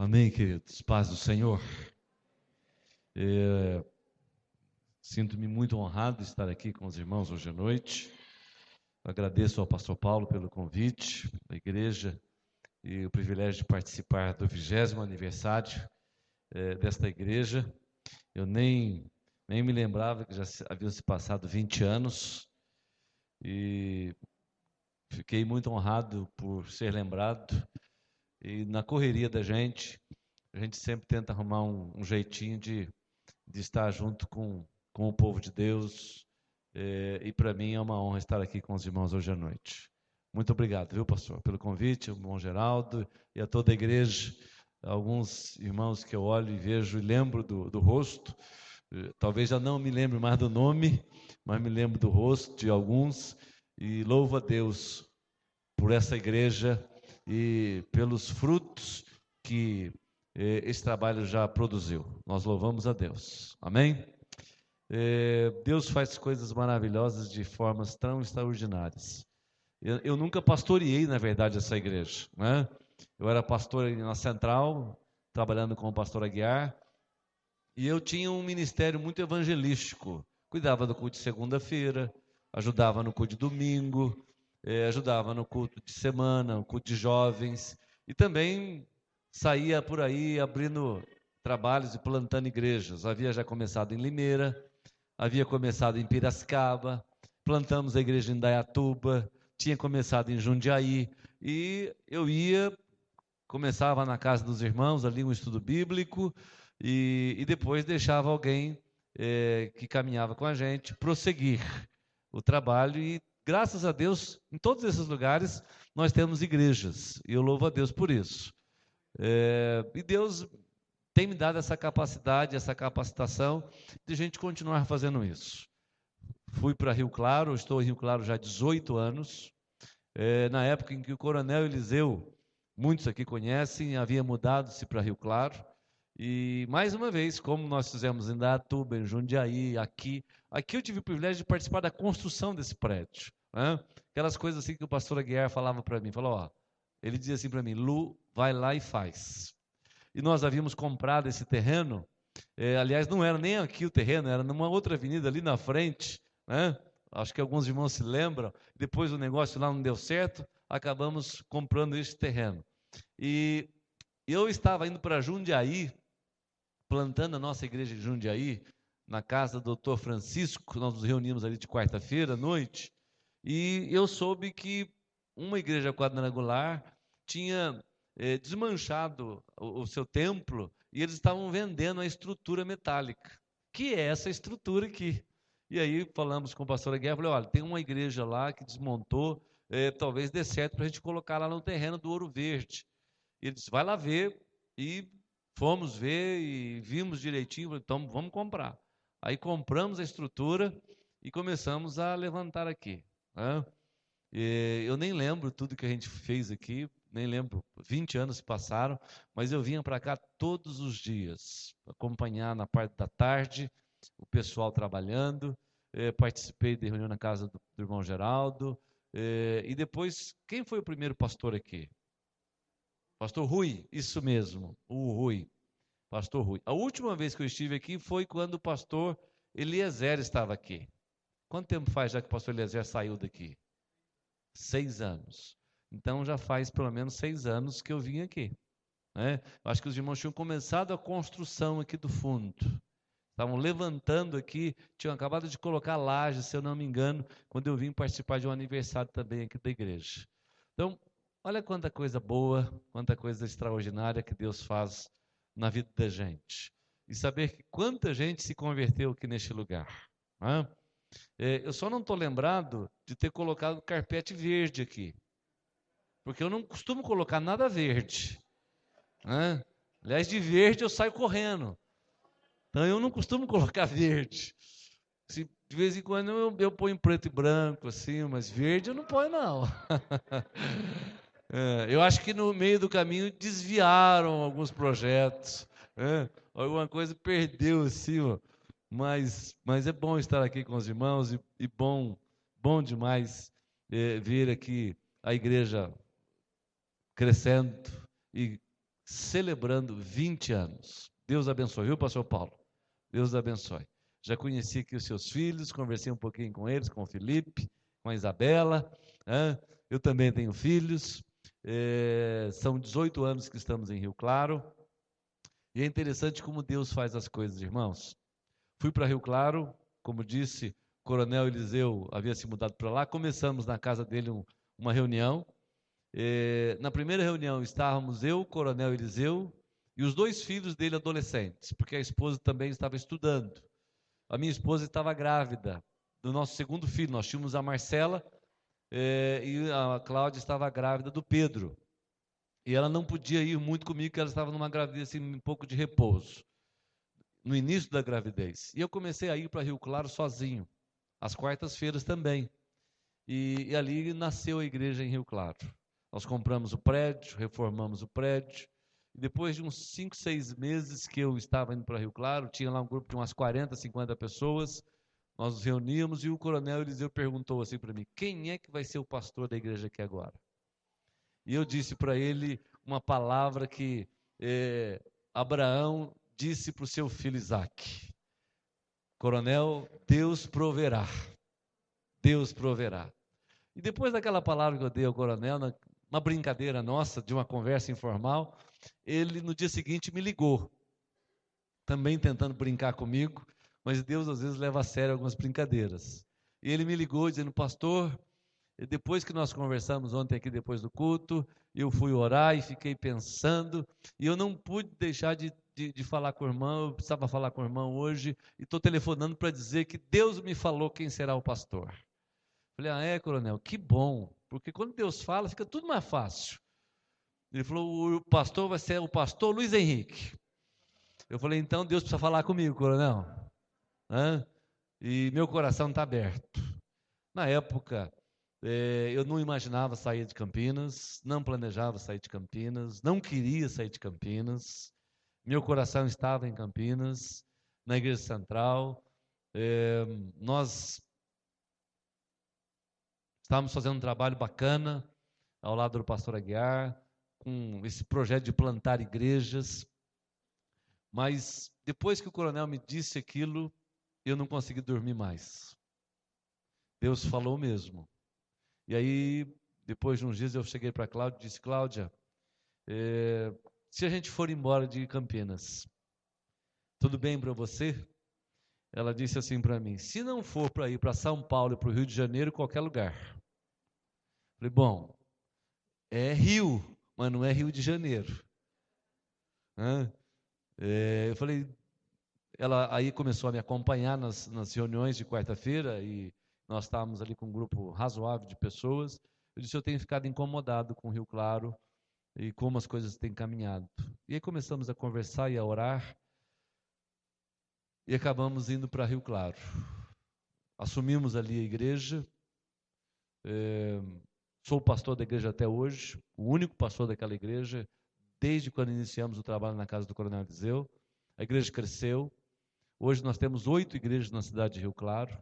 Amém, queridos. Paz do Senhor. Sinto-me muito honrado de estar aqui com os irmãos hoje à noite. Agradeço ao pastor Paulo pelo convite da igreja e o privilégio de participar do 20º aniversário desta igreja. Eu nem me lembrava que já haviam se passado 20 anos e fiquei muito honrado por ser lembrado. E na correria da gente, a gente sempre tenta arrumar um jeitinho de estar junto com o povo de Deus, e para mim é uma honra estar aqui com os irmãos hoje à noite. Muito obrigado, viu, pastor, pelo convite, ao irmão Geraldo e a toda a igreja. Alguns irmãos que eu olho e vejo e lembro do rosto, talvez já não me lembre mais do nome, mas me lembro do rosto de alguns, e louvo a Deus por essa igreja e pelos frutos que esse trabalho já produziu. Nós louvamos a Deus. Amém? Deus faz coisas maravilhosas de formas tão extraordinárias. Eu nunca pastoreei, na verdade, essa igreja, né? Eu era pastor na Central, trabalhando com o pastor Aguiar, e eu tinha um ministério muito evangelístico. Cuidava do culto de segunda-feira, ajudava no culto de domingo, ajudava no culto de semana, no culto de jovens, e também saía por aí abrindo trabalhos e plantando igrejas. Havia já começado em Limeira, havia começado em Piracicaba, plantamos a igreja em Indaiatuba, tinha começado em Jundiaí, e eu começava na casa dos irmãos, ali um estudo bíblico, e depois deixava alguém que caminhava com a gente prosseguir o trabalho, e graças a Deus, em todos esses lugares, nós temos igrejas, e eu louvo a Deus por isso. E Deus tem me dado essa capacidade, essa capacitação de a gente continuar fazendo isso. Fui para Rio Claro, estou em Rio Claro já há 18 anos, na época em que o Coronel Eliseu, muitos aqui conhecem, havia mudado-se para Rio Claro, e mais uma vez, como nós fizemos em Indaiatuba, em Jundiaí, aqui eu tive o privilégio de participar da construção desse prédio, né? Aquelas coisas assim que o pastor Aguiar falava para mim, ele dizia assim para mim: Lu, vai lá e faz. E nós havíamos comprado esse terreno, aliás, não era nem aqui o terreno, era numa outra avenida ali na frente, né? Acho que alguns irmãos se lembram. Depois o negócio lá não deu certo, acabamos comprando esse terreno. E eu estava indo para Jundiaí, plantando a nossa igreja de Jundiaí, na casa do Dr. Francisco, nós nos reunimos ali de quarta-feira à noite, e eu soube que uma igreja quadrangular tinha desmanchado o seu templo, e eles estavam vendendo a estrutura metálica, que é essa estrutura aqui. E aí falamos com o pastor Aguiar, falei: olha, tem uma igreja lá que desmontou, talvez dê certo para a gente colocar lá no terreno do Ouro Verde. E ele disse: vai lá ver. E fomos ver e vimos direitinho, então vamos comprar. Aí compramos a estrutura e começamos a levantar aqui, né? Eu nem lembro tudo que a gente fez aqui, nem lembro, 20 anos se passaram, mas eu vinha para cá todos os dias, acompanhar na parte da tarde o pessoal trabalhando, participei de reunião na casa do irmão Geraldo, e depois, quem foi o primeiro pastor aqui? Pastor Rui, isso mesmo, o Rui, pastor Rui. A última vez que eu estive aqui foi quando o pastor Eliezer estava aqui. Quanto tempo faz já que o pastor Eliezer saiu daqui? 6 anos. Então já faz pelo menos 6 anos que eu vim aqui, né? Eu acho que os irmãos tinham começado a construção aqui do fundo. Estavam levantando aqui, tinham acabado de colocar laje, se eu não me engano, quando eu vim participar de um aniversário também aqui da igreja. Então, olha quanta coisa boa, quanta coisa extraordinária que Deus faz na vida da gente. E saber que quanta gente se converteu aqui neste lugar, né? Eu só não estou lembrado de ter colocado carpete verde aqui, porque eu não costumo colocar nada verde, né? Aliás, de verde eu saio correndo. Então eu não costumo colocar verde. De vez em quando eu ponho preto e branco, assim, mas verde eu não ponho, não. Eu acho que no meio do caminho desviaram alguns projetos, né? Alguma coisa perdeu, assim, ó. Mas é bom estar aqui com os irmãos, e bom demais ver aqui a igreja crescendo e celebrando 20 anos. Deus abençoe, viu, pastor Paulo? Deus abençoe. Já conheci aqui os seus filhos, conversei um pouquinho com eles, com o Felipe, com a Isabela. Eu também tenho filhos. São 18 anos que estamos em Rio Claro. E é interessante como Deus faz as coisas, irmãos. Fui para Rio Claro, como disse, o Coronel Eliseu havia se mudado para lá. Começamos na casa dele uma reunião. Na primeira reunião estávamos eu, o Coronel Eliseu, e os 2 filhos dele adolescentes, porque a esposa também estava estudando. A minha esposa estava grávida do nosso segundo filho. Nós tínhamos a Marcela e a Cláudia estava grávida do Pedro. E ela não podia ir muito comigo, porque ela estava numa gravidez assim, um pouco de repouso, no início da gravidez. E eu comecei a ir para Rio Claro sozinho, às quartas-feiras também. E ali nasceu a igreja em Rio Claro. Nós compramos o prédio, reformamos o prédio. E depois de uns 5, 6 meses que eu estava indo para Rio Claro, tinha lá um grupo de umas 40, 50 pessoas. Nós nos reuníamos e o Coronel Eliseu perguntou assim para mim: quem é que vai ser o pastor da igreja aqui agora? E eu disse para ele uma palavra que Abraão disse para o seu filho Isaque: Coronel, Deus proverá. Deus proverá. E depois daquela palavra que eu dei ao coronel, uma brincadeira nossa, de uma conversa informal, ele no dia seguinte me ligou, também tentando brincar comigo, mas Deus às vezes leva a sério algumas brincadeiras. E ele me ligou dizendo: pastor, depois que nós conversamos ontem aqui depois do culto, eu fui orar e fiquei pensando, e eu não pude deixar de falar com o irmão, eu precisava falar com o irmão hoje, e estou telefonando para dizer que Deus me falou quem será o pastor. Falei: coronel, que bom, porque quando Deus fala, fica tudo mais fácil. Ele falou: o pastor vai ser o pastor Luiz Henrique. Eu falei: então Deus precisa falar comigo, coronel. E meu coração está aberto. Na época, eu não imaginava sair de Campinas, não planejava sair de Campinas, não queria sair de Campinas. Meu coração estava em Campinas, na Igreja Central. Nós estávamos fazendo um trabalho bacana ao lado do pastor Aguiar, com esse projeto de plantar igrejas. Mas depois que o coronel me disse aquilo, eu não consegui dormir mais. Deus falou mesmo. E aí, depois de uns dias, eu cheguei para a Cláudia e disse: Cláudia, se a gente for embora de Campinas, tudo bem para você? Ela disse assim para mim: se não for para ir para São Paulo e para o Rio de Janeiro, qualquer lugar. Falei: bom, é Rio, mas não é Rio de Janeiro. Eu falei, ela aí começou a me acompanhar nas reuniões de quarta-feira, e nós estávamos ali com um grupo razoável de pessoas. Eu disse: eu tenho ficado incomodado com o Rio Claro e como as coisas têm caminhado. E aí começamos a conversar e a orar, e acabamos indo para Rio Claro. Assumimos ali a igreja. Sou pastor da igreja até hoje, o único pastor daquela igreja, desde quando iniciamos o trabalho na casa do Coronel Eliseu. A igreja cresceu. Hoje nós temos 8 igrejas na cidade de Rio Claro.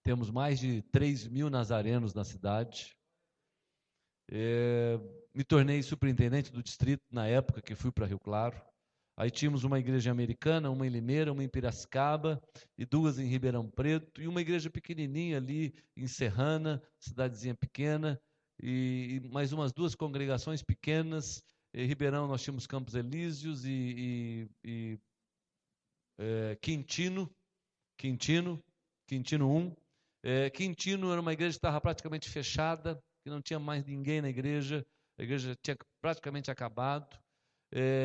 Temos mais de 3.000 nazarenos na cidade. Me tornei superintendente do distrito na época que fui para Rio Claro. Aí tínhamos uma igreja americana, uma em Limeira, uma em Piracicaba, e 2 em Ribeirão Preto, e uma igreja pequenininha ali em Serrana, cidadezinha pequena, e mais umas 2 congregações pequenas. Em Ribeirão nós tínhamos Campos Elíseos e Quintino 1. Quintino era uma igreja que estava praticamente fechada, que não tinha mais ninguém na igreja, a igreja tinha praticamente acabado.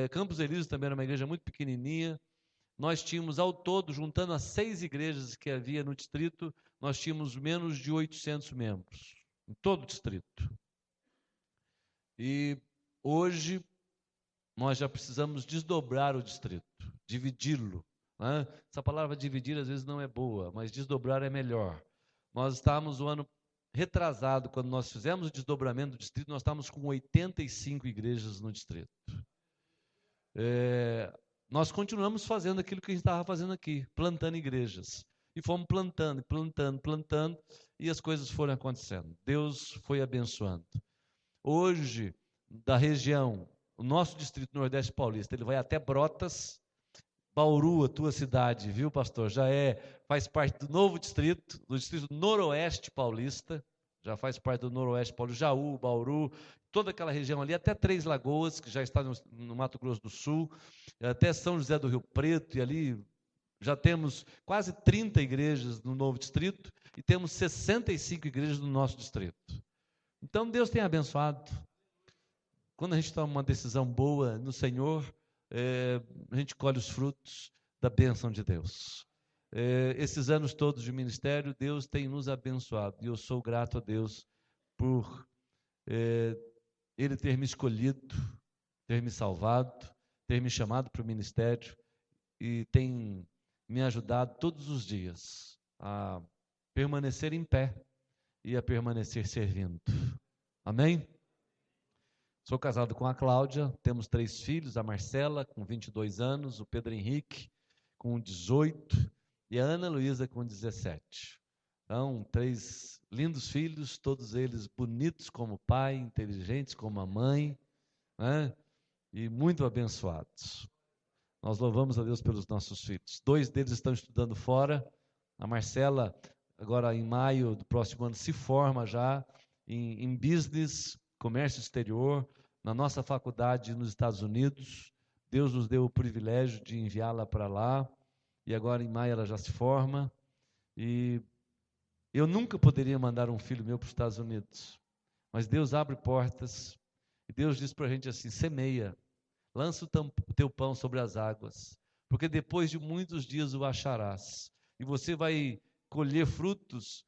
Campos Elíseos também era uma igreja muito pequenininha. Nós tínhamos ao todo, juntando as 6 igrejas que havia no distrito, nós tínhamos menos de 800 membros, em todo o distrito. E hoje nós já precisamos desdobrar o distrito, dividi-lo. Essa palavra dividir às vezes não é boa, mas desdobrar é melhor. Nós estávamos o ano retrasado, quando nós fizemos o desdobramento do distrito, nós estávamos com 85 igrejas no distrito. Nós continuamos fazendo aquilo que a gente estava fazendo aqui, plantando igrejas. E fomos plantando, e as coisas foram acontecendo. Deus foi abençoando. Hoje, da região, o nosso distrito Nordeste Paulista, ele vai até Brotas, Bauru, a tua cidade, viu, pastor? Faz parte do novo distrito, do distrito Noroeste Paulista, já faz parte do Noroeste Paulista, Jaú, Bauru, toda aquela região ali, até Três Lagoas, que já está no Mato Grosso do Sul, até São José do Rio Preto, e ali já temos quase 30 igrejas no novo distrito, e temos 65 igrejas no nosso distrito. Então, Deus tem abençoado. Quando a gente toma uma decisão boa no Senhor, a gente colhe os frutos da bênção de Deus. Esses anos todos de ministério, Deus tem nos abençoado, e eu sou grato a Deus por Ele ter me escolhido, ter me salvado, ter me chamado para o ministério, e tem me ajudado todos os dias a permanecer em pé e a permanecer servindo. Amém? Sou casado com a Cláudia, temos 3 filhos, a Marcela com 22 anos, o Pedro Henrique com 18 e a Ana Luísa com 17. Então, 3 lindos filhos, todos eles bonitos como pai, inteligentes como a mãe, né? E muito abençoados. Nós louvamos a Deus pelos nossos filhos. 2 deles estão estudando fora. A Marcela, agora em maio do próximo ano, se forma já em business, comércio exterior, na nossa faculdade nos Estados Unidos. Deus nos deu o privilégio de enviá-la para lá, e agora em maio ela já se forma. E eu nunca poderia mandar um filho meu para os Estados Unidos, mas Deus abre portas, e Deus diz para a gente assim: semeia, lança o teu pão sobre as águas, porque depois de muitos dias o acharás, e você vai colher frutos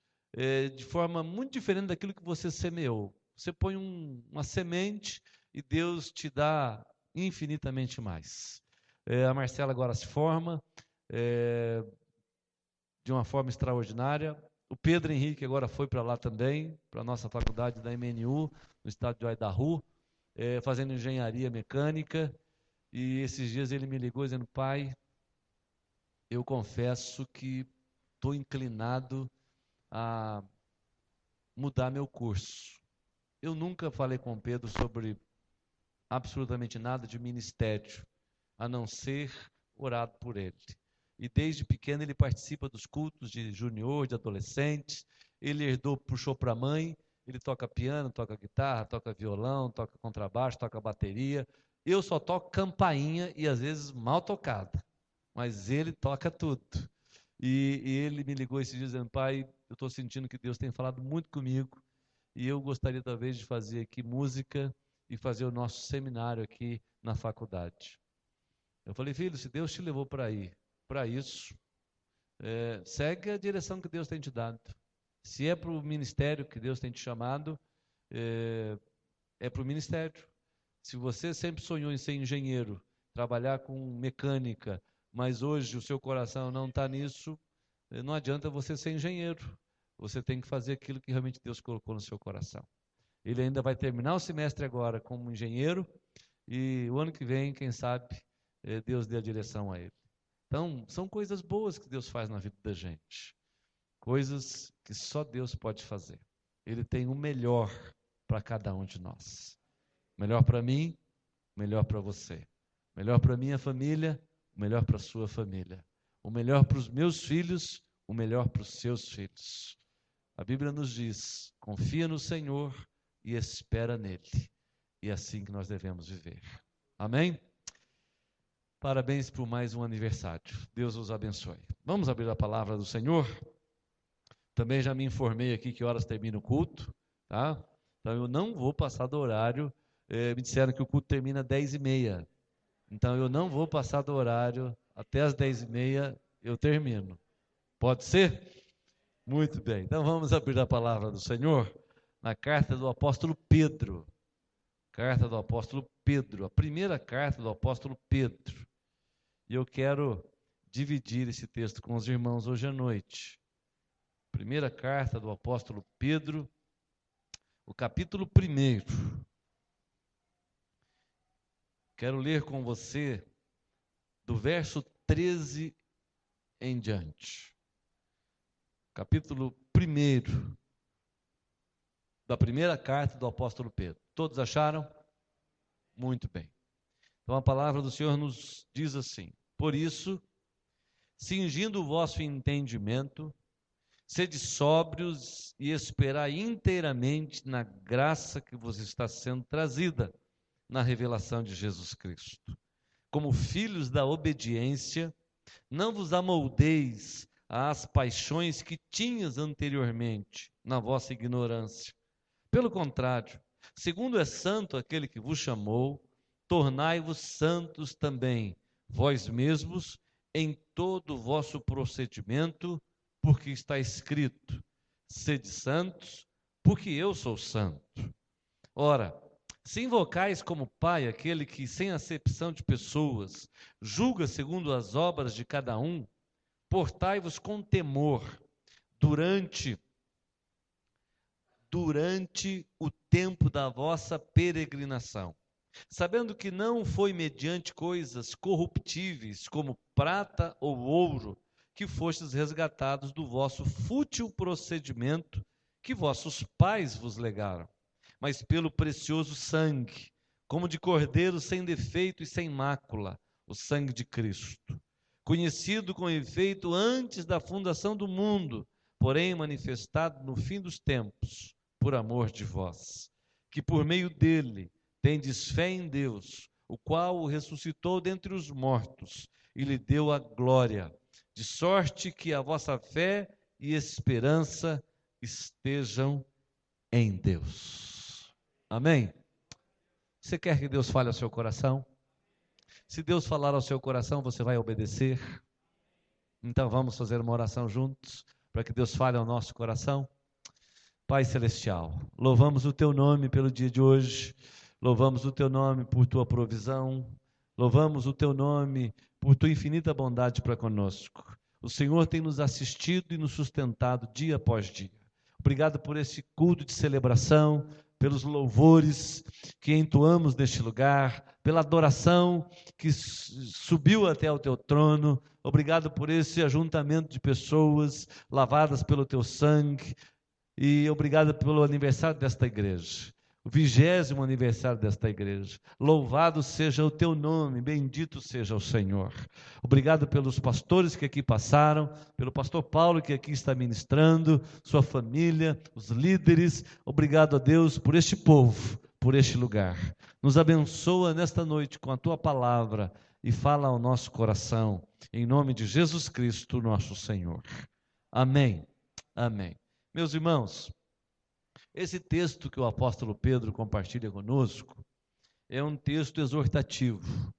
de forma muito diferente daquilo que você semeou. Você põe uma semente e Deus te dá infinitamente mais. A Marcela agora se forma de uma forma extraordinária. O Pedro Henrique agora foi para lá também, para a nossa faculdade da MNU, no estado de Idaho, fazendo engenharia mecânica. E esses dias ele me ligou dizendo: pai, eu confesso que estou inclinado a mudar meu curso. Eu nunca falei com o Pedro sobre absolutamente nada de ministério, a não ser orado por ele. E desde pequeno ele participa dos cultos de junior, de adolescentes. Ele herdou, puxou para a mãe. Ele toca piano, toca guitarra, toca violão, toca contrabaixo, toca bateria. Eu só toco campainha e às vezes mal tocada, mas ele toca tudo. E ele me ligou esses dias dizendo: pai, eu estou sentindo que Deus tem falado muito comigo, e eu gostaria talvez de fazer aqui música e fazer o nosso seminário aqui na faculdade. Eu falei: filho, se Deus te levou para isso, segue a direção que Deus tem te dado. Se é para o ministério que Deus tem te chamado, é para o ministério. Se você sempre sonhou em ser engenheiro, trabalhar com mecânica, mas hoje o seu coração não está nisso, não adianta você ser engenheiro. Você tem que fazer aquilo que realmente Deus colocou no seu coração. Ele ainda vai terminar o semestre agora como engenheiro, e o ano que vem, quem sabe, Deus dê a direção a ele. Então, são coisas boas que Deus faz na vida da gente. Coisas que só Deus pode fazer. Ele tem o melhor para cada um de nós. Melhor para mim, melhor para você. Melhor para minha família, melhor para a sua família. O melhor para os meus filhos, o melhor para os seus filhos. A Bíblia nos diz: confia no Senhor e espera nele. E é assim que nós devemos viver. Amém? Parabéns por mais um aniversário. Deus os abençoe. Vamos abrir a palavra do Senhor? Também já me informei aqui que horas termina o culto, tá? Então eu não vou passar do horário. Me disseram que o culto termina às 10h30. Então eu não vou passar do horário. Até às 10h30 eu termino. Pode ser? Muito bem. Então vamos abrir a palavra do Senhor na carta do apóstolo Pedro. Carta do apóstolo Pedro. A primeira carta do apóstolo Pedro. E eu quero dividir esse texto com os irmãos hoje à noite. Primeira carta do apóstolo Pedro, o capítulo 1. Quero ler com você do verso 13 em diante. Capítulo 1 da primeira carta do apóstolo Pedro. Todos acharam? Muito bem. Então a palavra do Senhor nos diz assim: por isso, cingindo o vosso entendimento, sede sóbrios e esperai inteiramente na graça que vos está sendo trazida na revelação de Jesus Cristo. Como filhos da obediência, não vos amoldeis às paixões que tinhas anteriormente na vossa ignorância. Pelo contrário, segundo é santo aquele que vos chamou, tornai-vos santos também, vós mesmos, em todo o vosso procedimento, porque está escrito: sede santos, porque eu sou santo. Ora, se invocais como Pai aquele que, sem acepção de pessoas, julga segundo as obras de cada um, portai-vos com temor durante o tempo da vossa peregrinação, sabendo que não foi mediante coisas corruptíveis, como prata ou ouro, que fostes resgatados do vosso fútil procedimento que vossos pais vos legaram, mas pelo precioso sangue, como de cordeiro sem defeito e sem mácula, o sangue de Cristo, conhecido com efeito antes da fundação do mundo, porém manifestado no fim dos tempos, por amor de vós, que por meio dele tendes fé em Deus, o qual o ressuscitou dentre os mortos e lhe deu a glória, de sorte que a vossa fé e esperança estejam em Deus. Amém? Você quer que Deus fale ao seu coração? Se Deus falar ao seu coração, você vai obedecer? Então vamos fazer uma oração juntos, para que Deus fale ao nosso coração. Pai Celestial, louvamos o Teu nome pelo dia de hoje, louvamos o Teu nome por Tua provisão, louvamos o Teu nome por Tua infinita bondade para conosco. O Senhor tem nos assistido e nos sustentado dia após dia. Obrigado por esse culto de celebração, pelos louvores que entoamos neste lugar, pela adoração que subiu até o Teu trono. Obrigado por esse ajuntamento de pessoas lavadas pelo Teu sangue. E obrigado pelo aniversário desta igreja, o 20º aniversário desta igreja. Louvado seja o Teu nome, bendito seja o Senhor. Obrigado pelos pastores que aqui passaram, pelo pastor Paulo que aqui está ministrando, sua família, os líderes. Obrigado a Deus por este povo, por este lugar. Nos abençoa nesta noite com a Tua palavra e fala ao nosso coração, em nome de Jesus Cristo, nosso Senhor. Amém. Amém. Meus irmãos, esse texto que o apóstolo Pedro compartilha conosco é um texto exortativo.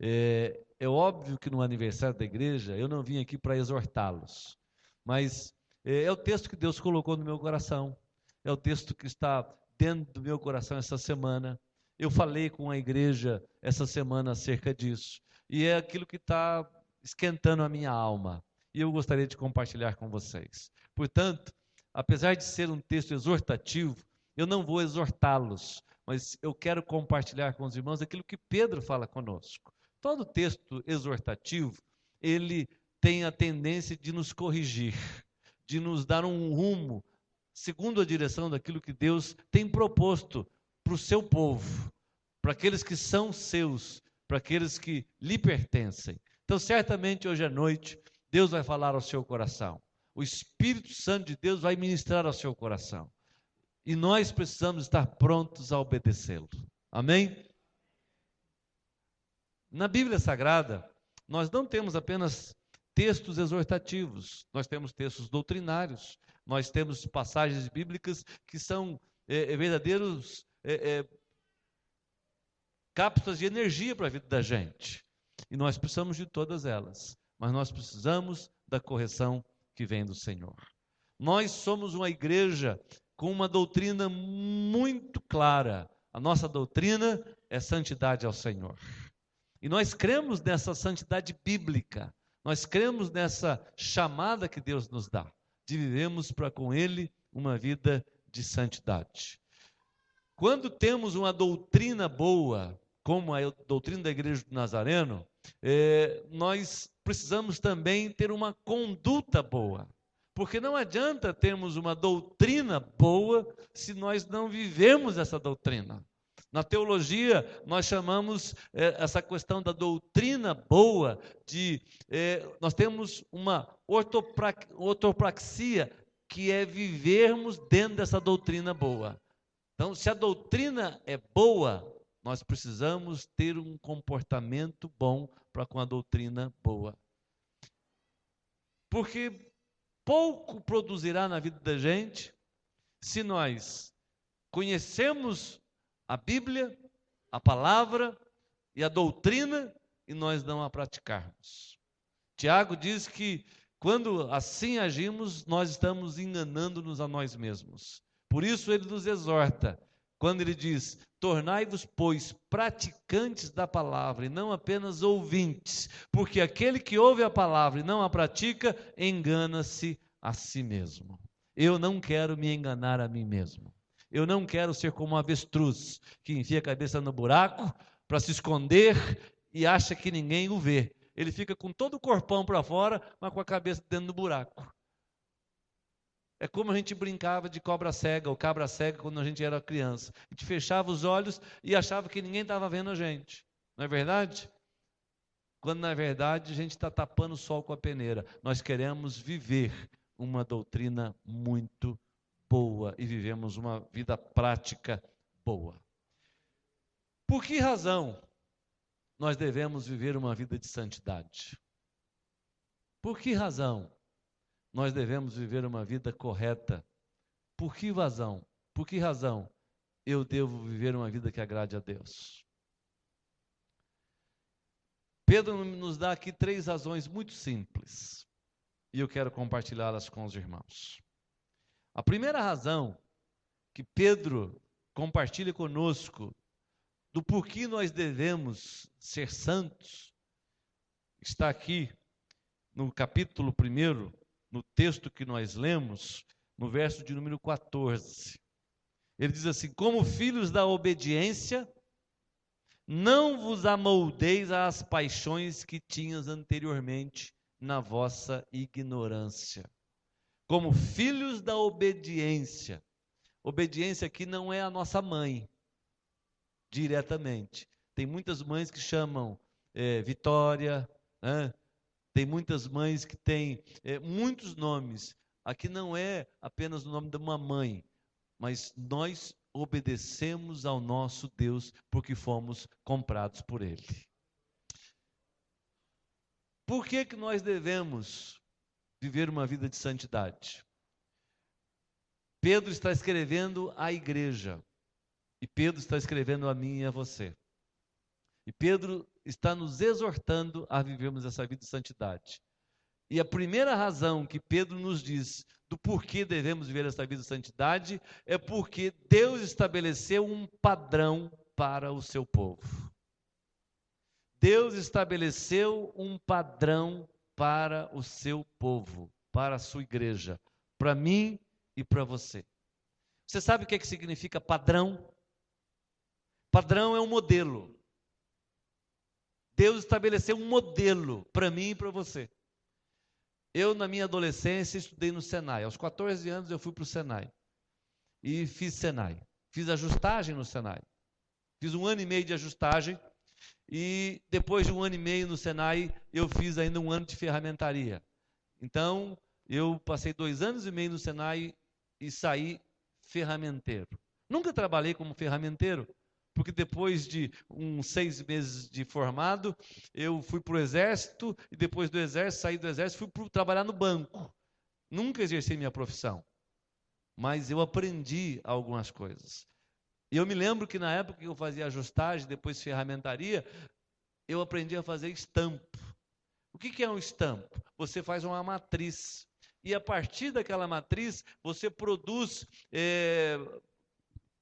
É óbvio que no aniversário da igreja eu não vim aqui para exortá-los, mas é o texto que Deus colocou no meu coração, é o texto que está dentro do meu coração essa semana. Eu falei com a igreja essa semana acerca disso, e é aquilo que está esquentando a minha alma, e eu gostaria de compartilhar com vocês. Portanto, apesar de ser um texto exortativo, eu não vou exortá-los, mas eu quero compartilhar com os irmãos aquilo que Pedro fala conosco. Todo texto exortativo, ele tem a tendência de nos corrigir, de nos dar um rumo, segundo a direção daquilo que Deus tem proposto para o seu povo, para aqueles que são seus, para aqueles que lhe pertencem. Então, certamente, hoje à noite, Deus vai falar ao seu coração. O Espírito Santo de Deus vai ministrar ao seu coração. E nós precisamos estar prontos a obedecê-lo. Amém? Na Bíblia Sagrada, nós não temos apenas textos exortativos, nós temos textos doutrinários, nós temos passagens bíblicas que são verdadeiros cápsulas de energia para a vida da gente. E nós precisamos de todas elas, mas nós precisamos da correção que vem do Senhor. Nós somos uma igreja com uma doutrina muito clara. A nossa doutrina é santidade ao Senhor. E nós cremos nessa santidade bíblica. Nós cremos nessa chamada que Deus nos dá, de vivermos para com Ele uma vida de santidade. Quando temos uma doutrina boa, como a doutrina da Igreja do Nazareno, nós precisamos também ter uma conduta boa, porque não adianta termos uma doutrina boa se nós não vivemos essa doutrina. Na teologia, nós chamamos essa questão da doutrina boa nós temos uma ortopraxia, que é vivermos dentro dessa doutrina boa. Então, se a doutrina é boa, nós precisamos ter um comportamento bom para com a doutrina boa. Porque pouco produzirá na vida da gente se nós conhecemos a Bíblia, a palavra e a doutrina e nós não a praticarmos. Tiago diz que quando assim agimos, nós estamos enganando-nos a nós mesmos. Por isso ele nos exorta, quando ele diz: tornai-vos, pois, praticantes da palavra e não apenas ouvintes, porque aquele que ouve a palavra e não a pratica, engana-se a si mesmo. Eu não quero me enganar a mim mesmo. Eu não quero ser como um avestruz, que enfia a cabeça no buraco para se esconder e acha que ninguém o vê. Ele fica com todo o corpão para fora, mas com a cabeça dentro do buraco. É como a gente brincava de cobra cega ou cabra cega quando a gente era criança. A gente fechava os olhos e achava que ninguém estava vendo a gente. Não é verdade? Quando na verdade a gente está tapando o sol com a peneira. Nós queremos viver uma doutrina muito boa e vivemos uma vida prática boa. Por que razão nós devemos viver uma vida de santidade? Por que razão nós devemos viver uma vida correta? Por que razão? Por que razão eu devo viver uma vida que agrade a Deus? Pedro nos dá aqui 3 razões muito simples e eu quero compartilhá-las com os irmãos. A primeira razão que Pedro compartilha conosco do porquê nós devemos ser santos está aqui no capítulo 1, no texto que nós lemos, no verso de número 14. Ele diz assim: como filhos da obediência, não vos amoldeis às paixões que tinhas anteriormente na vossa ignorância. Como filhos da obediência. Obediência aqui não é a nossa mãe, diretamente. Tem muitas mães que chamam Vitória, né? Tem muitas mães que têm muitos nomes. Aqui não é apenas o nome de uma mãe, mas nós obedecemos ao nosso Deus porque fomos comprados por Ele. Por que nós devemos viver uma vida de santidade? Pedro está escrevendo à igreja, e Pedro está escrevendo a mim e a você. E Pedro está nos exortando a vivermos essa vida de santidade. E a primeira razão que Pedro nos diz do porquê devemos viver essa vida de santidade é porque Deus estabeleceu um padrão para o seu povo. Deus estabeleceu um padrão para o seu povo, para a sua igreja, para mim e para você. Você sabe o que significa padrão? Padrão é um modelo. Deus estabeleceu um modelo para mim e para você. Eu, na minha adolescência, estudei no Senai. Aos 14 anos, eu fui para o Senai. E fiz Senai. Fiz ajustagem no Senai. Fiz 1 ano e meio de ajustagem. E depois de 1 ano e meio no Senai, eu fiz ainda 1 ano de ferramentaria. Então, eu passei 2 anos e meio no Senai e saí ferramenteiro. Nunca trabalhei como ferramenteiro, porque depois de uns 6 meses de formado, eu fui para o exército, e depois do exército, saí do exército, fui trabalhar no banco. Nunca exerci minha profissão, mas eu aprendi algumas coisas. E eu me lembro que na época que eu fazia ajustagem, depois ferramentaria, eu aprendi a fazer estampo. O que é um estampo? Você faz uma matriz, e a partir daquela matriz, você produz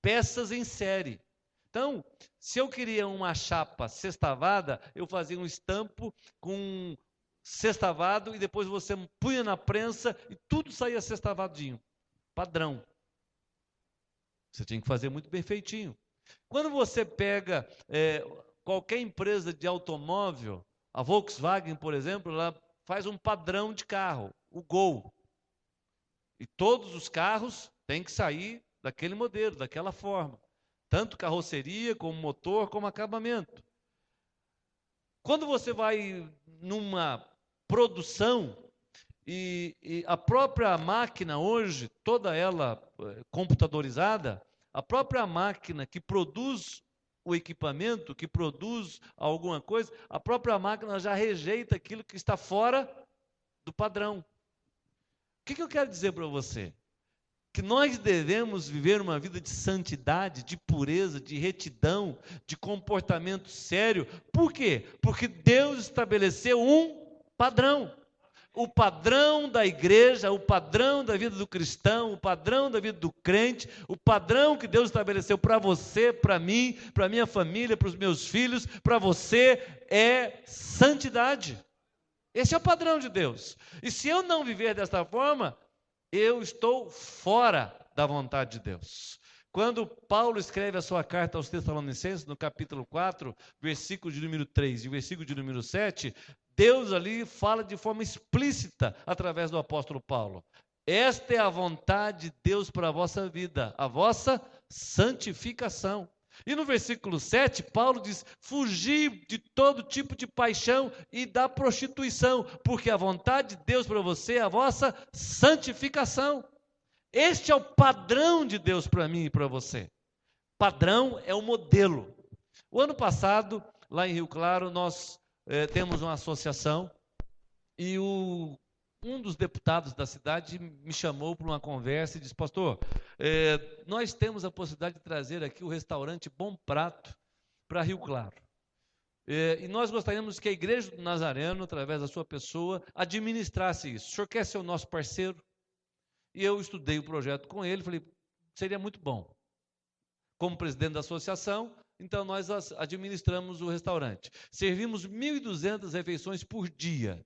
peças em série. Então, se eu queria uma chapa sextavada, eu fazia um estampo com sextavado e depois você punha na prensa e tudo saía sextavadinho. Padrão. Você tinha que fazer muito bem feitinho. Quando você pega qualquer empresa de automóvel, a Volkswagen, por exemplo, ela faz um padrão de carro, o Gol. E todos os carros têm que sair daquele modelo, daquela forma. tanto carroceria, como motor, como acabamento. Quando você vai numa produção, e a própria máquina hoje, toda ela computadorizada, a própria máquina que produz o equipamento, que produz alguma coisa, a própria máquina já rejeita aquilo que está fora do padrão. O que eu quero dizer para você? Que nós devemos viver uma vida de santidade, de pureza, de retidão, de comportamento sério. Por quê? Porque Deus estabeleceu um padrão. O padrão da igreja, o padrão da vida do cristão, o padrão da vida do crente, o padrão que Deus estabeleceu para você, para mim, para minha família, para os meus filhos, para você, é santidade. Esse é o padrão de Deus. E se eu não viver desta forma, eu estou fora da vontade de Deus. Quando Paulo escreve a sua carta aos Tessalonicenses, no capítulo 4, versículo de número 3 e versículo de número 7, Deus ali fala de forma explícita, através do apóstolo Paulo. Esta é a vontade de Deus para a vossa vida, a vossa santificação. E no versículo 7, Paulo diz, fugir de todo tipo de paixão e da prostituição, porque a vontade de Deus para você é a vossa santificação. Este é o padrão de Deus para mim e para você. Padrão é o modelo. O ano passado, lá em Rio Claro, nós temos uma associação e um dos deputados da cidade me chamou para uma conversa e disse, pastor, nós temos a possibilidade de trazer aqui o restaurante Bom Prato para Rio Claro. E nós gostaríamos que a Igreja do Nazareno, através da sua pessoa, administrasse isso. O senhor quer ser o nosso parceiro? E eu estudei o projeto com ele, falei, seria muito bom. Como presidente da associação, então nós administramos o restaurante. Servimos 1.200 refeições por dia,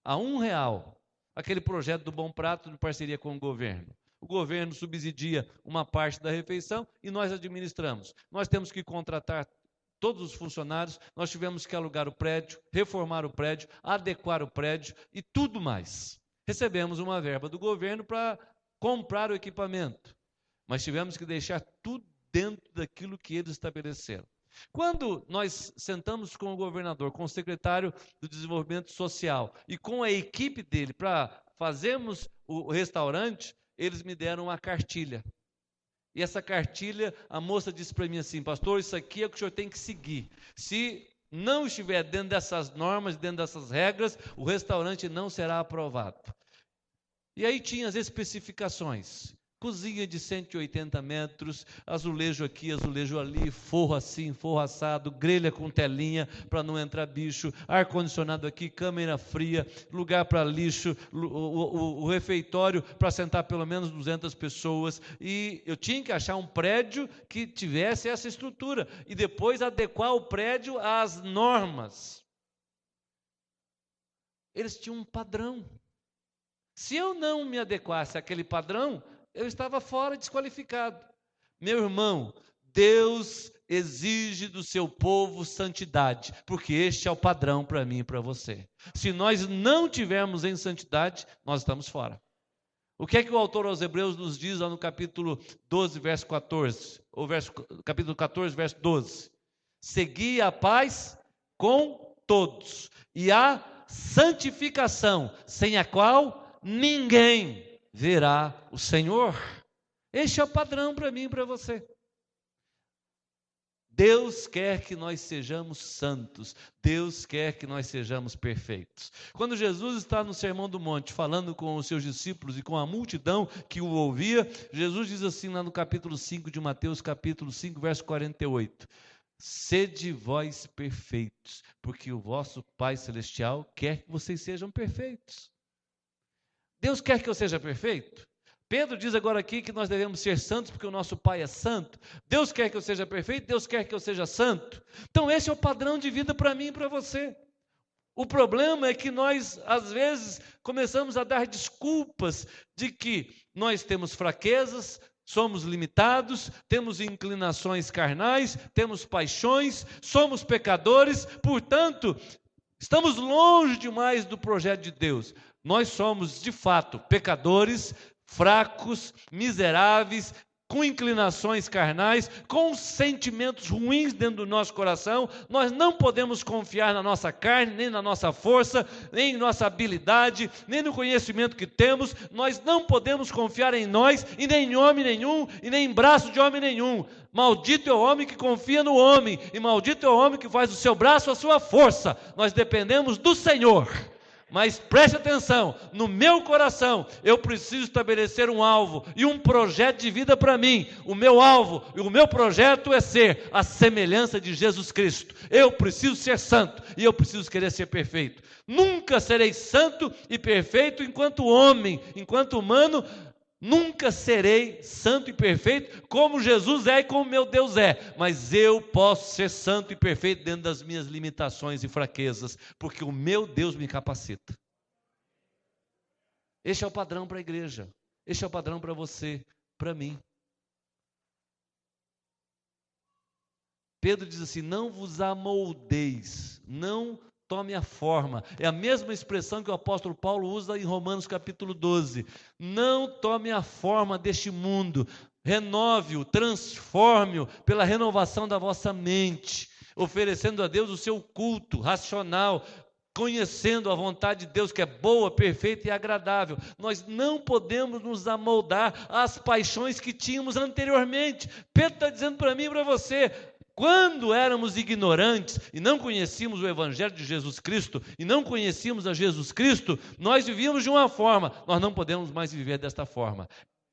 a R$1. Aquele projeto do Bom Prato de parceria com o governo. O governo subsidia uma parte da refeição e nós administramos. Nós temos que contratar todos os funcionários, nós tivemos que alugar o prédio, reformar o prédio, adequar o prédio e tudo mais. Recebemos uma verba do governo para comprar o equipamento, mas tivemos que deixar tudo dentro daquilo que eles estabeleceram. Quando nós sentamos com o governador, com o secretário do Desenvolvimento Social e com a equipe dele para fazermos o restaurante, eles me deram uma cartilha. E essa cartilha, a moça disse para mim assim, pastor, isso aqui é o que o senhor tem que seguir. Se não estiver dentro dessas normas, dentro dessas regras, o restaurante não será aprovado. E aí tinha as especificações. Cozinha de 180 metros, azulejo aqui, azulejo ali, forro assim, forro assado, grelha com telinha para não entrar bicho, ar-condicionado aqui, câmera fria, lugar para lixo, o refeitório para sentar pelo menos 200 pessoas. E eu tinha que achar um prédio que tivesse essa estrutura e depois adequar o prédio às normas. Eles tinham um padrão. Se eu não me adequasse àquele padrão, eu estava fora, desqualificado. Meu irmão, Deus exige do seu povo santidade, porque este é o padrão para mim e para você. Se nós não tivermos em santidade, nós estamos fora. O que é que o autor aos Hebreus nos diz lá no capítulo 12, verso 14? Ou capítulo 14, verso 12. Segui a paz com todos e a santificação, sem a qual ninguém verá o Senhor. Este é o padrão para mim e para você. Deus quer que nós sejamos santos. Deus quer que nós sejamos perfeitos. Quando Jesus está no Sermão do Monte, falando com os seus discípulos e com a multidão que o ouvia, Jesus diz assim lá no capítulo 5 de Mateus, capítulo 5, verso 48. Sede vós perfeitos, porque o vosso Pai Celestial quer que vocês sejam perfeitos. Deus quer que eu seja perfeito? Pedro diz agora aqui que nós devemos ser santos porque o nosso Pai é santo. Deus quer que eu seja perfeito, Deus quer que eu seja santo. Então esse é o padrão de vida para mim e para você. O problema é que nós, às vezes, começamos a dar desculpas de que nós temos fraquezas, somos limitados, temos inclinações carnais, temos paixões, somos pecadores, portanto, estamos longe demais do projeto de Deus. Nós somos, de fato, pecadores, fracos, miseráveis, com inclinações carnais, com sentimentos ruins dentro do nosso coração. Nós não podemos confiar na nossa carne, nem na nossa força, nem em nossa habilidade, nem no conhecimento que temos. Nós não podemos confiar em nós, e nem em homem nenhum, e nem em braço de homem nenhum. Maldito é o homem que confia no homem, e maldito é o homem que faz do seu braço a sua força. Nós dependemos do Senhor. Mas preste atenção, no meu coração eu preciso estabelecer um alvo e um projeto de vida para mim. O meu alvo e o meu projeto é ser a semelhança de Jesus Cristo. Eu preciso ser santo e eu preciso querer ser perfeito. Nunca serei santo e perfeito enquanto homem, enquanto humano. Nunca serei santo e perfeito como Jesus é e como meu Deus é, mas eu posso ser santo e perfeito dentro das minhas limitações e fraquezas, porque o meu Deus me capacita. Este é o padrão para a igreja, este é o padrão para você, para mim. Pedro diz assim: não vos amoldeis, não tome a forma. É a mesma expressão que o apóstolo Paulo usa em Romanos capítulo 12. Não tome a forma deste mundo, renove-o, transforme-o pela renovação da vossa mente, oferecendo a Deus o seu culto racional, conhecendo a vontade de Deus que é boa, perfeita e agradável. Nós não podemos nos amoldar às paixões que tínhamos anteriormente. Pedro está dizendo para mim e para você: quando éramos ignorantes e não conhecíamos o Evangelho de Jesus Cristo, e não conhecíamos a Jesus Cristo, nós vivíamos de uma forma, nós não podemos mais viver desta forma.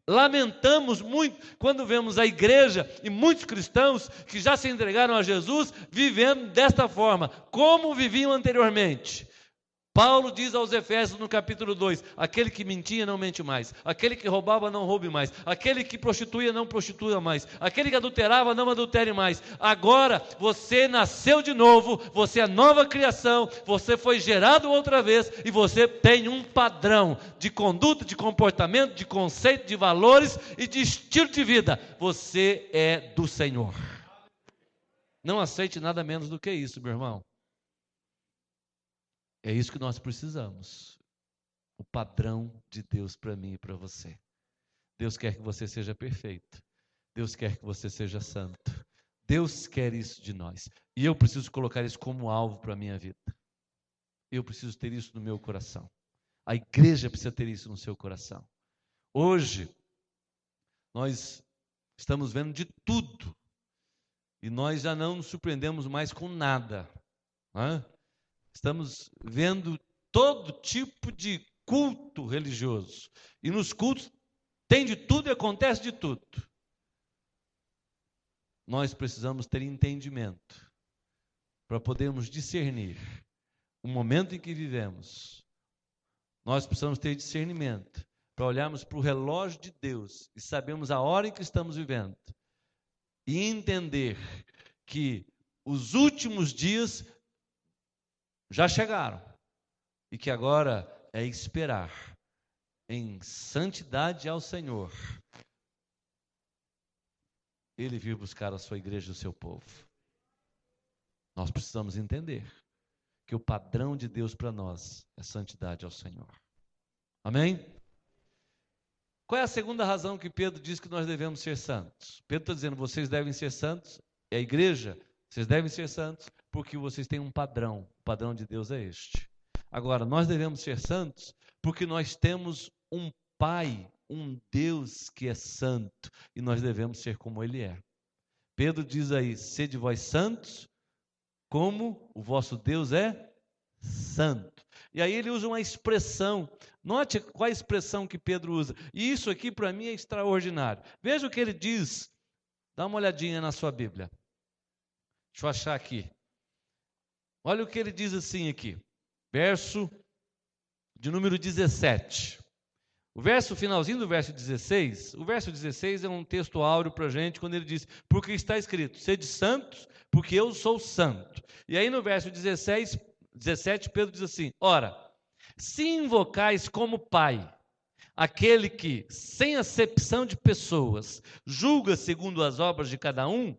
Lamentamos muito quando vemos a igreja e muitos cristãos que já se entregaram a Jesus vivendo desta forma, como viviam anteriormente. Paulo diz aos Efésios no capítulo 2, aquele que mentia não mente mais, aquele que roubava não roube mais, aquele que prostituía não prostitua mais, aquele que adulterava não adultere mais. Agora você nasceu de novo, você é nova criação, você foi gerado outra vez e você tem um padrão de conduta, de comportamento, de conceito, de valores e de estilo de vida. Você é do Senhor. Não aceite nada menos do que isso, meu irmão. É isso que nós precisamos. O padrão de Deus para mim e para você. Deus quer que você seja perfeito. Deus quer que você seja santo. Deus quer isso de nós. E eu preciso colocar isso como alvo para a minha vida. Eu preciso ter isso no meu coração. A igreja precisa ter isso no seu coração. Hoje, nós estamos vendo de tudo. E nós já não nos surpreendemos mais com nada. Estamos vendo todo tipo de culto religioso. E nos cultos tem de tudo e acontece de tudo. Nós precisamos ter entendimento para podermos discernir o momento em que vivemos. Nós precisamos ter discernimento para olharmos para o relógio de Deus e sabermos a hora em que estamos vivendo. E entender que os últimos dias já chegaram, e que agora é esperar em santidade ao Senhor, Ele vir buscar a sua igreja e o seu povo. Nós precisamos entender que o padrão de Deus para nós é santidade ao Senhor. Amém? Qual é a segunda razão que Pedro diz que nós devemos ser santos? Pedro está dizendo: vocês devem ser santos, é a igreja, vocês devem ser santos, porque vocês têm um padrão. O padrão de Deus é este. Agora, nós devemos ser santos porque nós temos um Pai, um Deus que é santo, e nós devemos ser como Ele é. Pedro diz aí: sede vós santos, como o vosso Deus é santo. E aí ele usa uma expressão. Note qual a expressão que Pedro usa. E isso aqui para mim é extraordinário. Veja o que ele diz. Dá uma olhadinha na sua Bíblia. Deixa eu achar aqui. Olha o que ele diz assim aqui, verso de número 17. O finalzinho do verso 16, o verso 16 é um texto áureo para a gente, quando ele diz: porque está escrito, sede santos, porque eu sou santo. E aí no verso 17, Pedro diz assim: ora, se invocais como Pai, aquele que, sem acepção de pessoas, julga segundo as obras de cada um,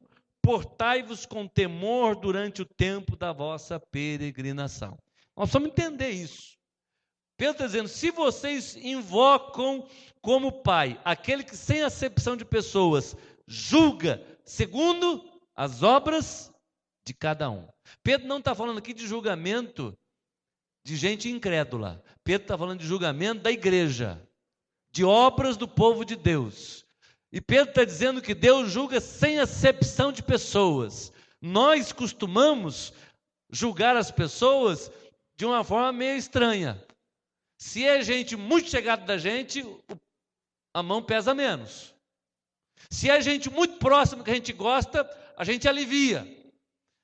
portai-vos com temor durante o tempo da vossa peregrinação. Nós precisamos entender isso. Pedro está dizendo, se vocês invocam como Pai, aquele que sem acepção de pessoas, julga segundo as obras de cada um. Pedro não está falando aqui de julgamento de gente incrédula. Pedro está falando de julgamento da igreja, de obras do povo de Deus. E Pedro está dizendo que Deus julga sem acepção de pessoas. Nós costumamos julgar as pessoas de uma forma meio estranha. Se é gente muito chegada da gente, a mão pesa menos. Se é gente muito próxima que a gente gosta, a gente alivia.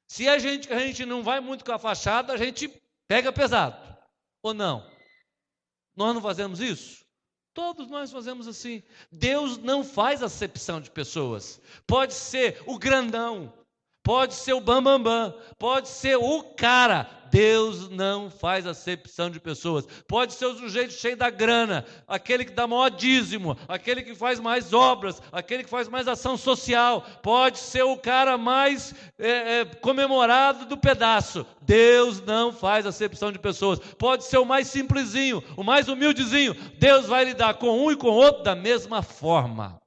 Se é gente que a gente não vai muito com a fachada, a gente pega pesado. Ou não? Nós não fazemos isso? Todos nós fazemos assim. Deus não faz acepção de pessoas. Pode ser o grandão, pode ser o bambambam, pode ser o cara. Deus não faz acepção de pessoas. Pode ser o sujeito cheio da grana, aquele que dá maior dízimo, aquele que faz mais obras, aquele que faz mais ação social. Pode ser o cara mais comemorado do pedaço. Deus não faz acepção de pessoas. Pode ser o mais simplesinho, o mais humildezinho. Deus vai lidar com um e com o outro da mesma forma.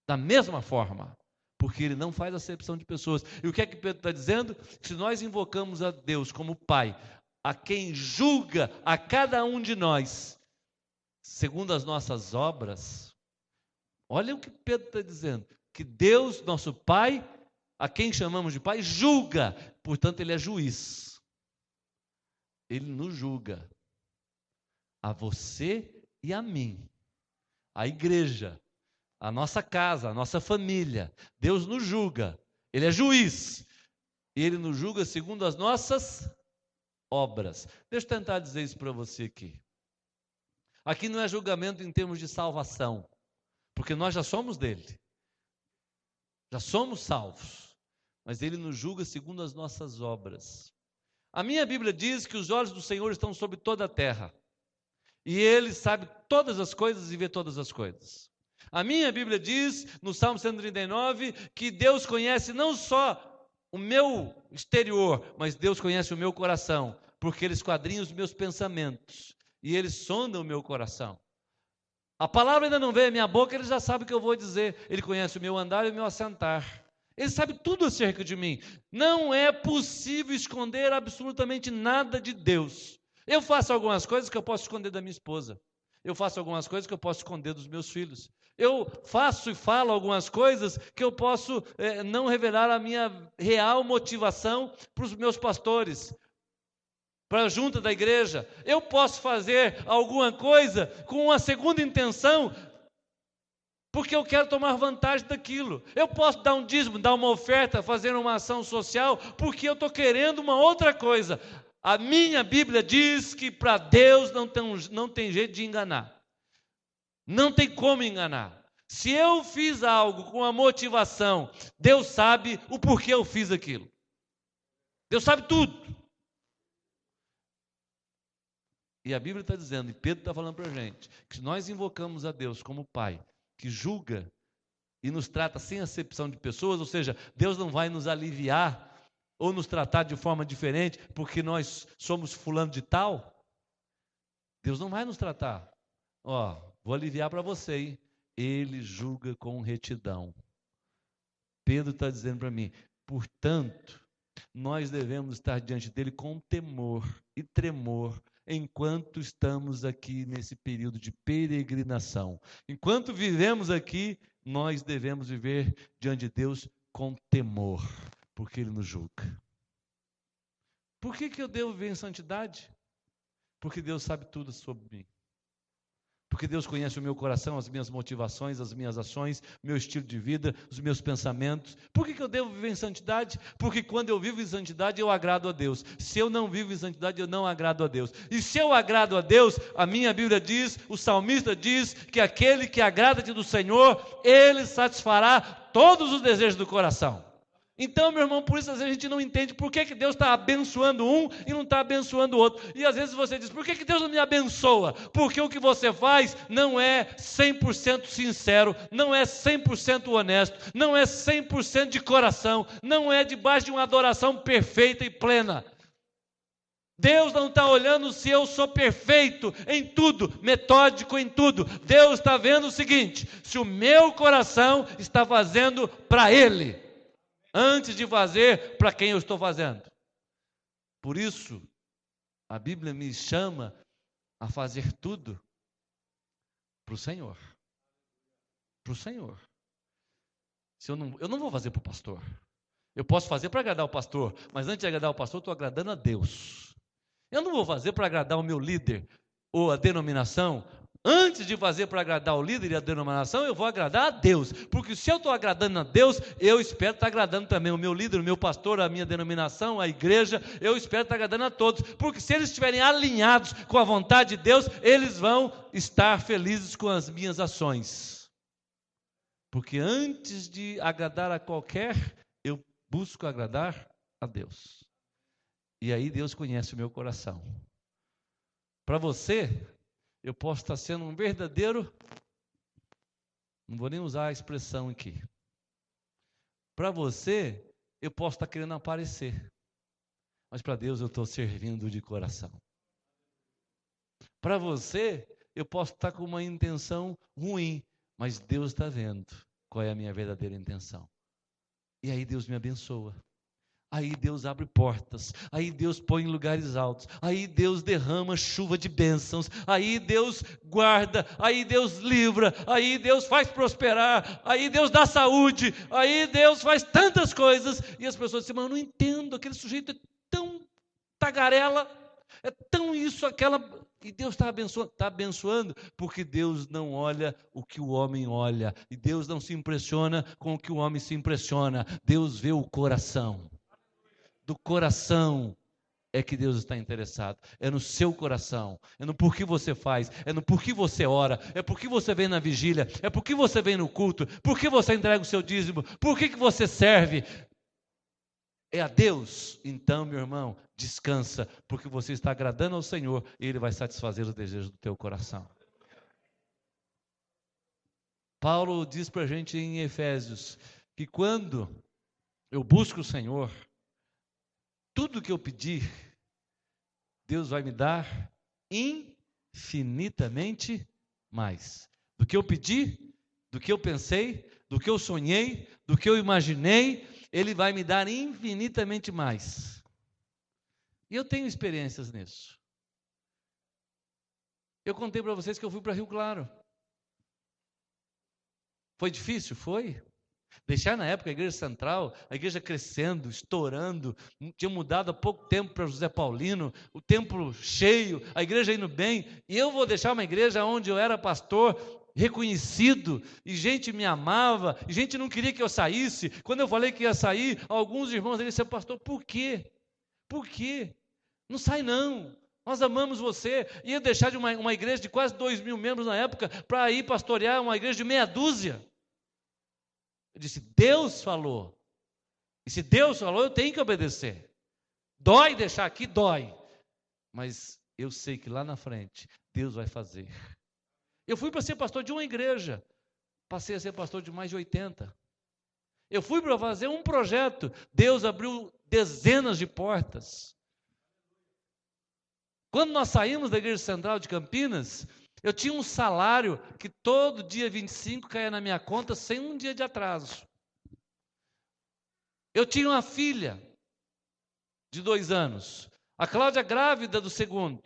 Da mesma forma. Porque Ele não faz acepção de pessoas. E o que é que Pedro está dizendo? Se nós invocamos a Deus como Pai, a quem julga a cada um de nós, segundo as nossas obras, olha o que Pedro está dizendo, que Deus, nosso Pai, a quem chamamos de Pai, julga, portanto Ele é juiz. Ele nos julga, a você e a mim, a igreja, a nossa casa, a nossa família. Deus nos julga, Ele é juiz, e Ele nos julga segundo as nossas obras. Deixa eu tentar dizer isso para você aqui. Aqui não é julgamento em termos de salvação, porque nós já somos dele, já somos salvos, mas Ele nos julga segundo as nossas obras. A minha Bíblia diz que os olhos do Senhor estão sobre toda a terra, e Ele sabe todas as coisas e vê todas as coisas. A minha Bíblia diz, no Salmo 139, que Deus conhece não só o meu exterior, mas Deus conhece o meu coração, porque Ele esquadrinha os meus pensamentos, e Ele sonda o meu coração. A palavra ainda não veio à minha boca, Ele já sabe o que eu vou dizer. Ele conhece o meu andar e o meu assentar. Ele sabe tudo acerca de mim. Não é possível esconder absolutamente nada de Deus. Eu faço algumas coisas que eu posso esconder da minha esposa. Eu faço algumas coisas que eu posso esconder dos meus filhos. Eu faço e falo algumas coisas que eu posso não revelar a minha real motivação para os meus pastores, para a junta da igreja. Eu posso fazer alguma coisa com uma segunda intenção, porque eu quero tomar vantagem daquilo. Eu posso dar um dízimo, dar uma oferta, fazer uma ação social, porque eu estou querendo uma outra coisa. A minha Bíblia diz que para Deus não tem jeito de enganar. Não tem como enganar. Se eu fiz algo com a motivação, Deus sabe o porquê eu fiz aquilo. Deus sabe tudo. E a Bíblia está dizendo, e Pedro está falando para a gente, que se nós invocamos a Deus como Pai, que julga e nos trata sem acepção de pessoas, ou seja, Deus não vai nos aliviar ou nos tratar de forma diferente porque nós somos fulano de tal. Deus não vai nos tratar. Vou aliviar para você, hein? Ele julga com retidão. Pedro está dizendo para mim, portanto, nós devemos estar diante dele com temor e tremor, enquanto estamos aqui nesse período de peregrinação. Enquanto vivemos aqui, nós devemos viver diante de Deus com temor, porque Ele nos julga. Por que eu devo viver em santidade? Porque Deus sabe tudo sobre mim. Porque Deus conhece o meu coração, as minhas motivações, as minhas ações, meu estilo de vida, os meus pensamentos. Por que eu devo viver em santidade? Porque quando eu vivo em santidade, eu agrado a Deus. Se eu não vivo em santidade, eu não agrado a Deus. E se eu agrado a Deus, a minha Bíblia diz, o salmista diz, que aquele que agrada-te do Senhor, Ele satisfará todos os desejos do coração. Então, meu irmão, por isso às vezes a gente não entende por que Deus está abençoando um e não está abençoando o outro. E às vezes você diz, por que Deus não me abençoa? Porque o que você faz não é 100% sincero, não é 100% honesto, não é 100% de coração, não é debaixo de uma adoração perfeita e plena. Deus não está olhando se eu sou perfeito em tudo, metódico em tudo. Deus está vendo o seguinte: se o meu coração está fazendo para Ele, antes de fazer para quem eu estou fazendo. Por isso, a Bíblia me chama a fazer tudo para o Senhor. Para o Senhor. Se eu não vou fazer para o pastor. Eu posso fazer para agradar o pastor, mas antes de agradar o pastor, eu estou agradando a Deus. Eu não vou fazer para agradar o meu líder ou a denominação. Antes de fazer para agradar o líder e a denominação, eu vou agradar a Deus. Porque se eu estou agradando a Deus, eu espero estar agradando também o meu líder, o meu pastor, a minha denominação, a igreja. Eu espero estar agradando a todos. Porque se eles estiverem alinhados com a vontade de Deus, eles vão estar felizes com as minhas ações. Porque antes de agradar a qualquer, eu busco agradar a Deus. E aí Deus conhece o meu coração. Para você, eu posso estar sendo um verdadeiro, não vou nem usar a expressão aqui. Para você, eu posso estar querendo aparecer. Mas para Deus eu estou servindo de coração. Para você, eu posso estar com uma intenção ruim, mas Deus está vendo qual é a minha verdadeira intenção. E aí Deus me abençoa. Aí Deus abre portas, aí Deus põe em lugares altos, aí Deus derrama chuva de bênçãos, aí Deus guarda, aí Deus livra, aí Deus faz prosperar, aí Deus dá saúde, aí Deus faz tantas coisas, e as pessoas dizem: mas eu não entendo, aquele sujeito é tão tagarela, é tão isso, aquela, e Deus está abençoando, porque Deus não olha o que o homem olha, e Deus não se impressiona com o que o homem se impressiona, Deus vê o coração. Do coração é que Deus está interessado, é no seu coração, é no porquê você faz, é no porquê você ora, é porque você vem na vigília, é porque você vem no culto, porque você entrega o seu dízimo, por que você serve, é a Deus. Então, meu irmão, descansa, porque você está agradando ao Senhor e Ele vai satisfazer os desejos do teu coração. Paulo diz para a gente em Efésios, que quando eu busco o Senhor, tudo que eu pedir, Deus vai me dar infinitamente mais. Do que eu pedi, do que eu pensei, do que eu sonhei, do que eu imaginei, Ele vai me dar infinitamente mais. E eu tenho experiências nisso. Eu contei para vocês que eu fui para Rio Claro. Foi difícil? Foi. Deixar na época a igreja central, a igreja crescendo, estourando, tinha mudado há pouco tempo para José Paulino, o templo cheio, a igreja indo bem, e eu vou deixar uma igreja onde eu era pastor, reconhecido, e gente me amava, e gente não queria que eu saísse. Quando eu falei que ia sair, alguns irmãos disseram: pastor, por quê? Por quê? Não sai não. Nós amamos você. Ia deixar de uma igreja de quase 2.000 membros na época para ir pastorear uma igreja de meia dúzia. Eu disse: Deus falou. E se Deus falou, eu tenho que obedecer. Dói deixar aqui? Dói. Mas eu sei que lá na frente, Deus vai fazer. Eu fui para ser pastor de uma igreja. Passei a ser pastor de mais de 80. Eu fui para fazer um projeto. Deus abriu dezenas de portas. Quando nós saímos da Igreja Central de Campinas, eu tinha um salário que todo dia 25 caía na minha conta sem um dia de atraso. Eu tinha uma filha de 2 anos, a Cláudia grávida do segundo.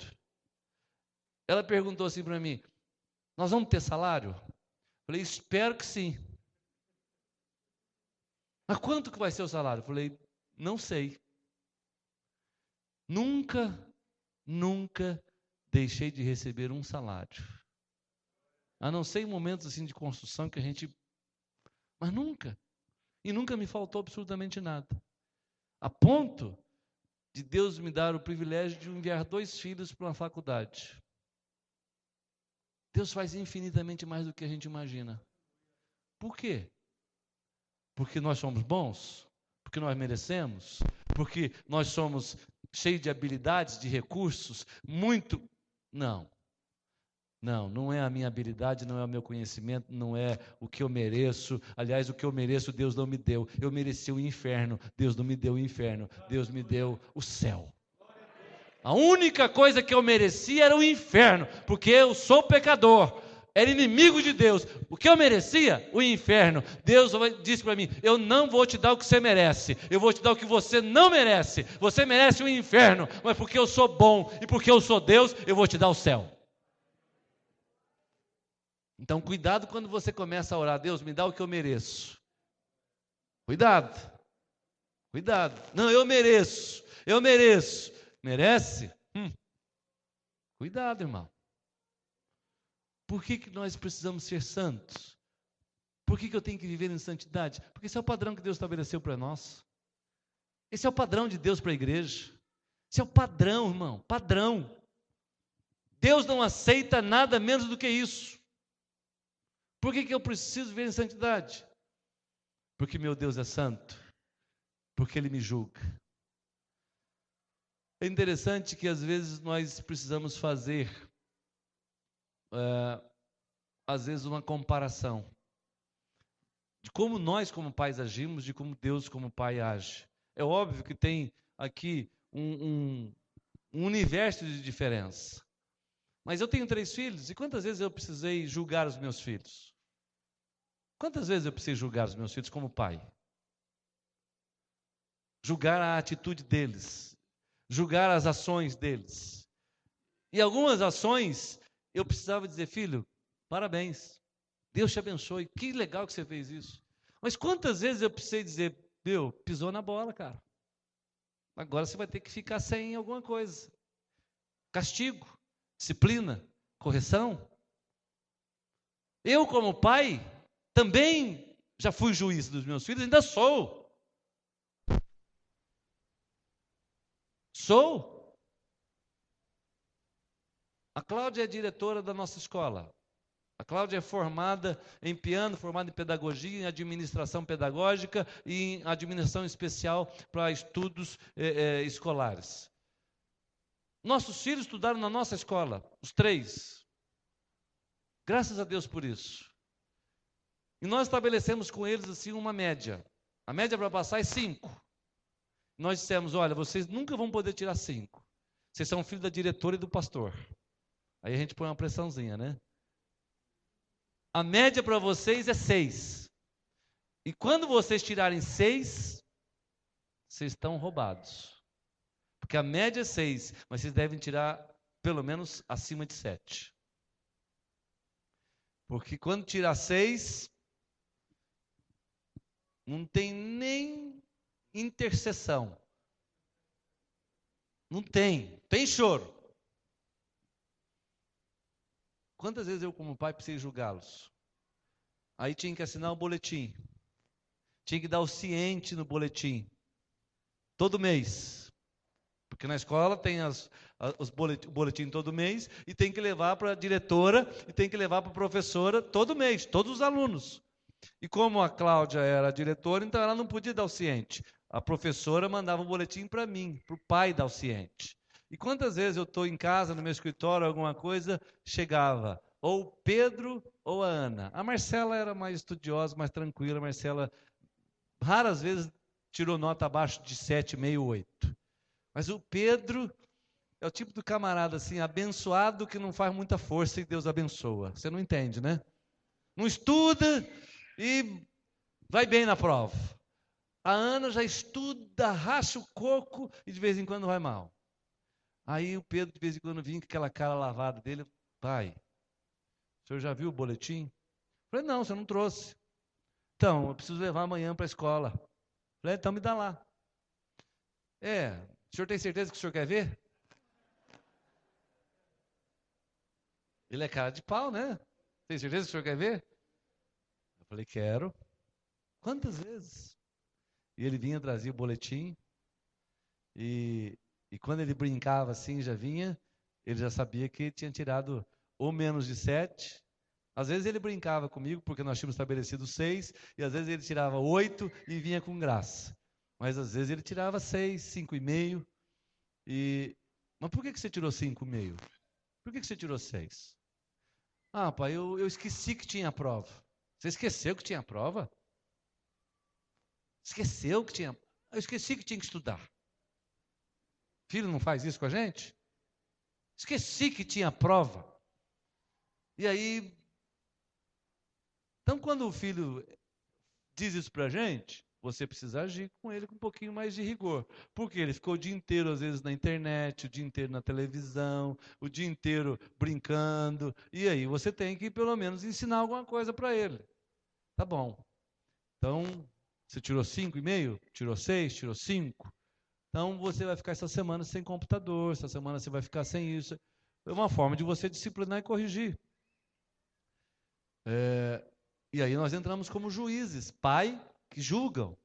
Ela perguntou assim para mim: nós vamos ter salário? Eu falei: espero que sim. Mas quanto que vai ser o salário? Eu falei: não sei. Nunca deixei de receber um salário. A não ser em momentos assim de construção que a gente... Mas nunca. E nunca me faltou absolutamente nada. A ponto de Deus me dar o privilégio de enviar 2 filhos para uma faculdade. Deus faz infinitamente mais do que a gente imagina. Por quê? Porque nós somos bons? Porque nós merecemos? Porque nós somos cheios de habilidades, de recursos? Muito... Não é a minha habilidade, não é o meu conhecimento, não é o que eu mereço. Aliás, o que eu mereço, Deus não me deu. Eu mereci o inferno, Deus não me deu o inferno, Deus me deu o céu. A única coisa que eu merecia era o inferno, porque eu sou pecador, era inimigo de Deus. O que eu merecia? O inferno. Deus disse para mim: eu não vou te dar o que você merece, eu vou te dar o que você não merece. Você merece o inferno, mas porque eu sou bom e porque eu sou Deus, eu vou te dar o céu. Então cuidado quando você começa a orar: Deus, me dá o que eu mereço. Cuidado. Não, eu mereço. Merece? Cuidado, irmão. Por que nós precisamos ser santos? Por que eu tenho que viver em santidade? Porque esse é o padrão que Deus estabeleceu para nós. Esse é o padrão de Deus para a igreja. Esse é o padrão, irmão, padrão. Deus não aceita nada menos do que isso. Por que eu preciso viver em santidade? Porque meu Deus é santo. Porque Ele me julga. É interessante que às vezes nós precisamos fazer, às vezes, uma comparação de como nós como pais agimos, de como Deus como pai age. É óbvio que tem aqui um universo de diferença. Mas eu tenho 3 filhos, e quantas vezes eu precisei julgar os meus filhos? Quantas vezes eu precisei julgar os meus filhos como pai? Julgar a atitude deles, julgar as ações deles. E algumas ações eu precisava dizer: filho, parabéns, Deus te abençoe, que legal que você fez isso. Mas quantas vezes eu precisei dizer: meu, pisou na bola, cara. Agora você vai ter que ficar sem alguma coisa. Castigo, disciplina, correção. Eu, como pai, também já fui juiz dos meus filhos, ainda sou. A Cláudia é diretora da nossa escola. A Cláudia é formada em piano, formada em pedagogia, em administração pedagógica e em administração especial para estudos escolares. Nossos filhos estudaram na nossa escola, os 3. Graças a Deus por isso. E nós estabelecemos com eles assim uma média. A média para passar é 5. Nós dissemos: olha, vocês nunca vão poder tirar 5. Vocês são filhos da diretora e do pastor. Aí a gente põe uma pressãozinha, né? A média para vocês é 6. E quando vocês tirarem 6, vocês estão roubados. Porque a média é 6, mas vocês devem tirar pelo menos acima de 7. Porque quando tirar 6, não tem nem intercessão. Não tem choro. Quantas vezes eu, como pai, precisei julgá-los? Aí tinha que assinar o boletim. Tinha que dar o ciente no boletim. Todo mês. Porque na escola tem o boletim todo mês, e tem que levar para a diretora, e tem que levar para a professora todo mês, todos os alunos. E como a Cláudia era a diretora, então ela não podia dar o ciente. A professora mandava o boletim para mim, para o pai dar o ciente. E quantas vezes eu estou em casa, no meu escritório, alguma coisa, chegava ou o Pedro ou a Ana. A Marcela era mais estudiosa, mais tranquila. A Marcela raras vezes tirou nota abaixo de 7,5, 8. Mas o Pedro é o tipo do camarada assim, abençoado, que não faz muita força e Deus abençoa. Você não entende, né? Não estuda e vai bem na prova. A Ana já estuda, racha o coco e de vez em quando vai mal. Aí o Pedro de vez em quando vinha com aquela cara lavada dele: pai, o senhor já viu o boletim? Eu falei: não, você não trouxe. Então, eu preciso levar amanhã para a escola. Eu falei: então me dá lá. O senhor tem certeza que o senhor quer ver? Ele é cara de pau, né? Tem certeza que o senhor quer ver? Eu falei: quero. Quantas vezes? E ele vinha, trazia o boletim, e quando ele brincava assim, já vinha, ele já sabia que tinha tirado ou menos de 7. Às vezes ele brincava comigo, porque nós tínhamos estabelecido 6, e às vezes ele tirava 8 e vinha com graça. Mas às vezes ele tirava 6, 5,5. Mas por que você tirou 5,5? Por que você tirou 6? Ah, pai, eu esqueci que tinha prova. Você esqueceu que tinha prova? Esqueceu que tinha... Eu esqueci que tinha que estudar. Filho não faz isso com a gente? Esqueci que tinha prova. E aí, então quando o filho diz isso para a gente, você precisa agir com ele com um pouquinho mais de rigor. Porque ele ficou o dia inteiro, às vezes, na internet, o dia inteiro na televisão, o dia inteiro brincando. E aí você tem que, pelo menos, ensinar alguma coisa para ele. Tá bom. Então, você tirou 5,5? Tirou 6? Tirou 5? Então, você vai ficar essa semana sem computador, essa semana você vai ficar sem isso. É uma forma de você disciplinar e corrigir. E aí nós entramos como juízes, pai que julgam.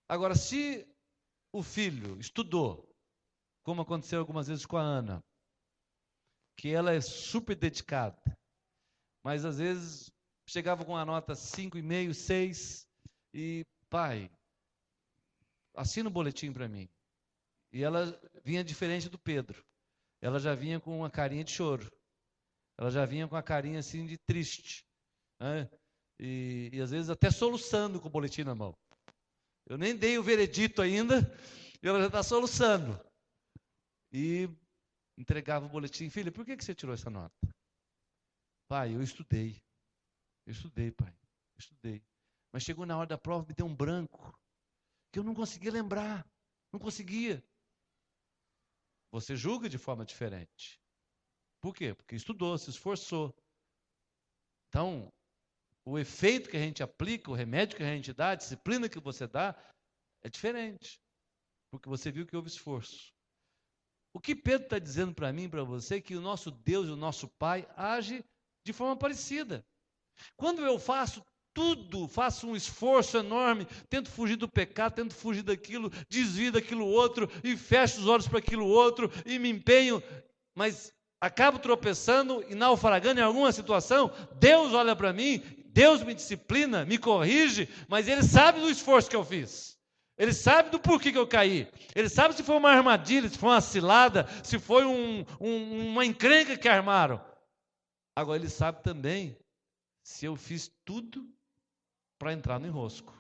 Agora, se o filho estudou, como aconteceu algumas vezes com a Ana, que ela é super dedicada, mas às vezes chegava com uma nota 5,5, 6, e pai, assina o boletim para mim. E ela vinha diferente do Pedro. Ela já vinha com uma carinha de choro. Ela já vinha com a carinha assim de triste. Né? E às vezes até soluçando com o boletim na mão. Eu nem dei o veredito ainda, e ela já está soluçando. E entregava o boletim. Filha, por que você tirou essa nota? Pai, eu estudei. Eu estudei, pai. Eu estudei. Mas chegou na hora da prova, me deu um branco. Que eu não conseguia lembrar. Não conseguia. Você julga de forma diferente. Por quê? Porque estudou, se esforçou. Então, o efeito que a gente aplica, o remédio que a gente dá, a disciplina que você dá, é diferente. Porque você viu que houve esforço. O que Pedro está dizendo para mim e para você é que o nosso Deus e o nosso Pai age de forma parecida. Quando eu faço tudo, faço um esforço enorme, tento fugir do pecado, tento fugir daquilo, desvio daquilo outro, e fecho os olhos para aquilo outro, e me empenho, mas acabo tropeçando e naufragando em alguma situação, Deus olha para mim, Deus me disciplina, me corrige, mas Ele sabe do esforço que eu fiz. Ele sabe do porquê que eu caí. Ele sabe se foi uma armadilha, se foi uma cilada, se foi uma encrenca que armaram. Agora, Ele sabe também se eu fiz tudo para entrar no enrosco.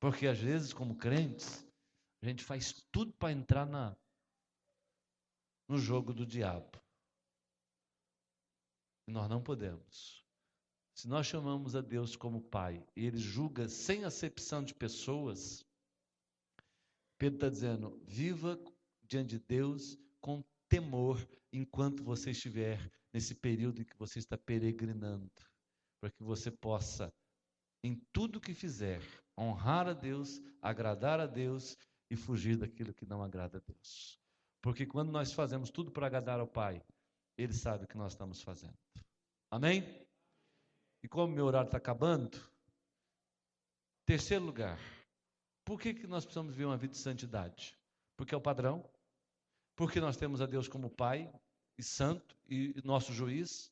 Porque às vezes, como crentes, a gente faz tudo para entrar no jogo do diabo. E nós não podemos. Se nós chamamos a Deus como Pai, e Ele julga sem acepção de pessoas, Pedro está dizendo, viva diante de Deus com temor, enquanto você estiver nesse período em que você está peregrinando, para que você possa, em tudo que fizer, honrar a Deus, agradar a Deus e fugir daquilo que não agrada a Deus. Porque quando nós fazemos tudo para agradar ao Pai, Ele sabe o que nós estamos fazendo. Amém? E como meu horário está acabando, terceiro lugar, por que nós precisamos viver uma vida de santidade? Porque é o padrão, porque nós temos a Deus como Pai e Santo e nosso juiz,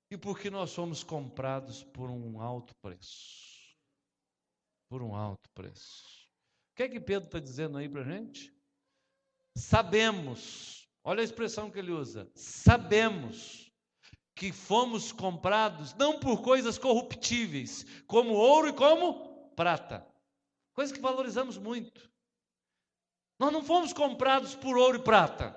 e porque nós somos comprados por um alto preço. Por um alto preço. O que é que Pedro está dizendo aí para a gente? Sabemos, olha a expressão que ele usa, sabemos que fomos comprados não por coisas corruptíveis, como ouro e como prata, coisas que valorizamos muito. Nós não fomos comprados por ouro e prata,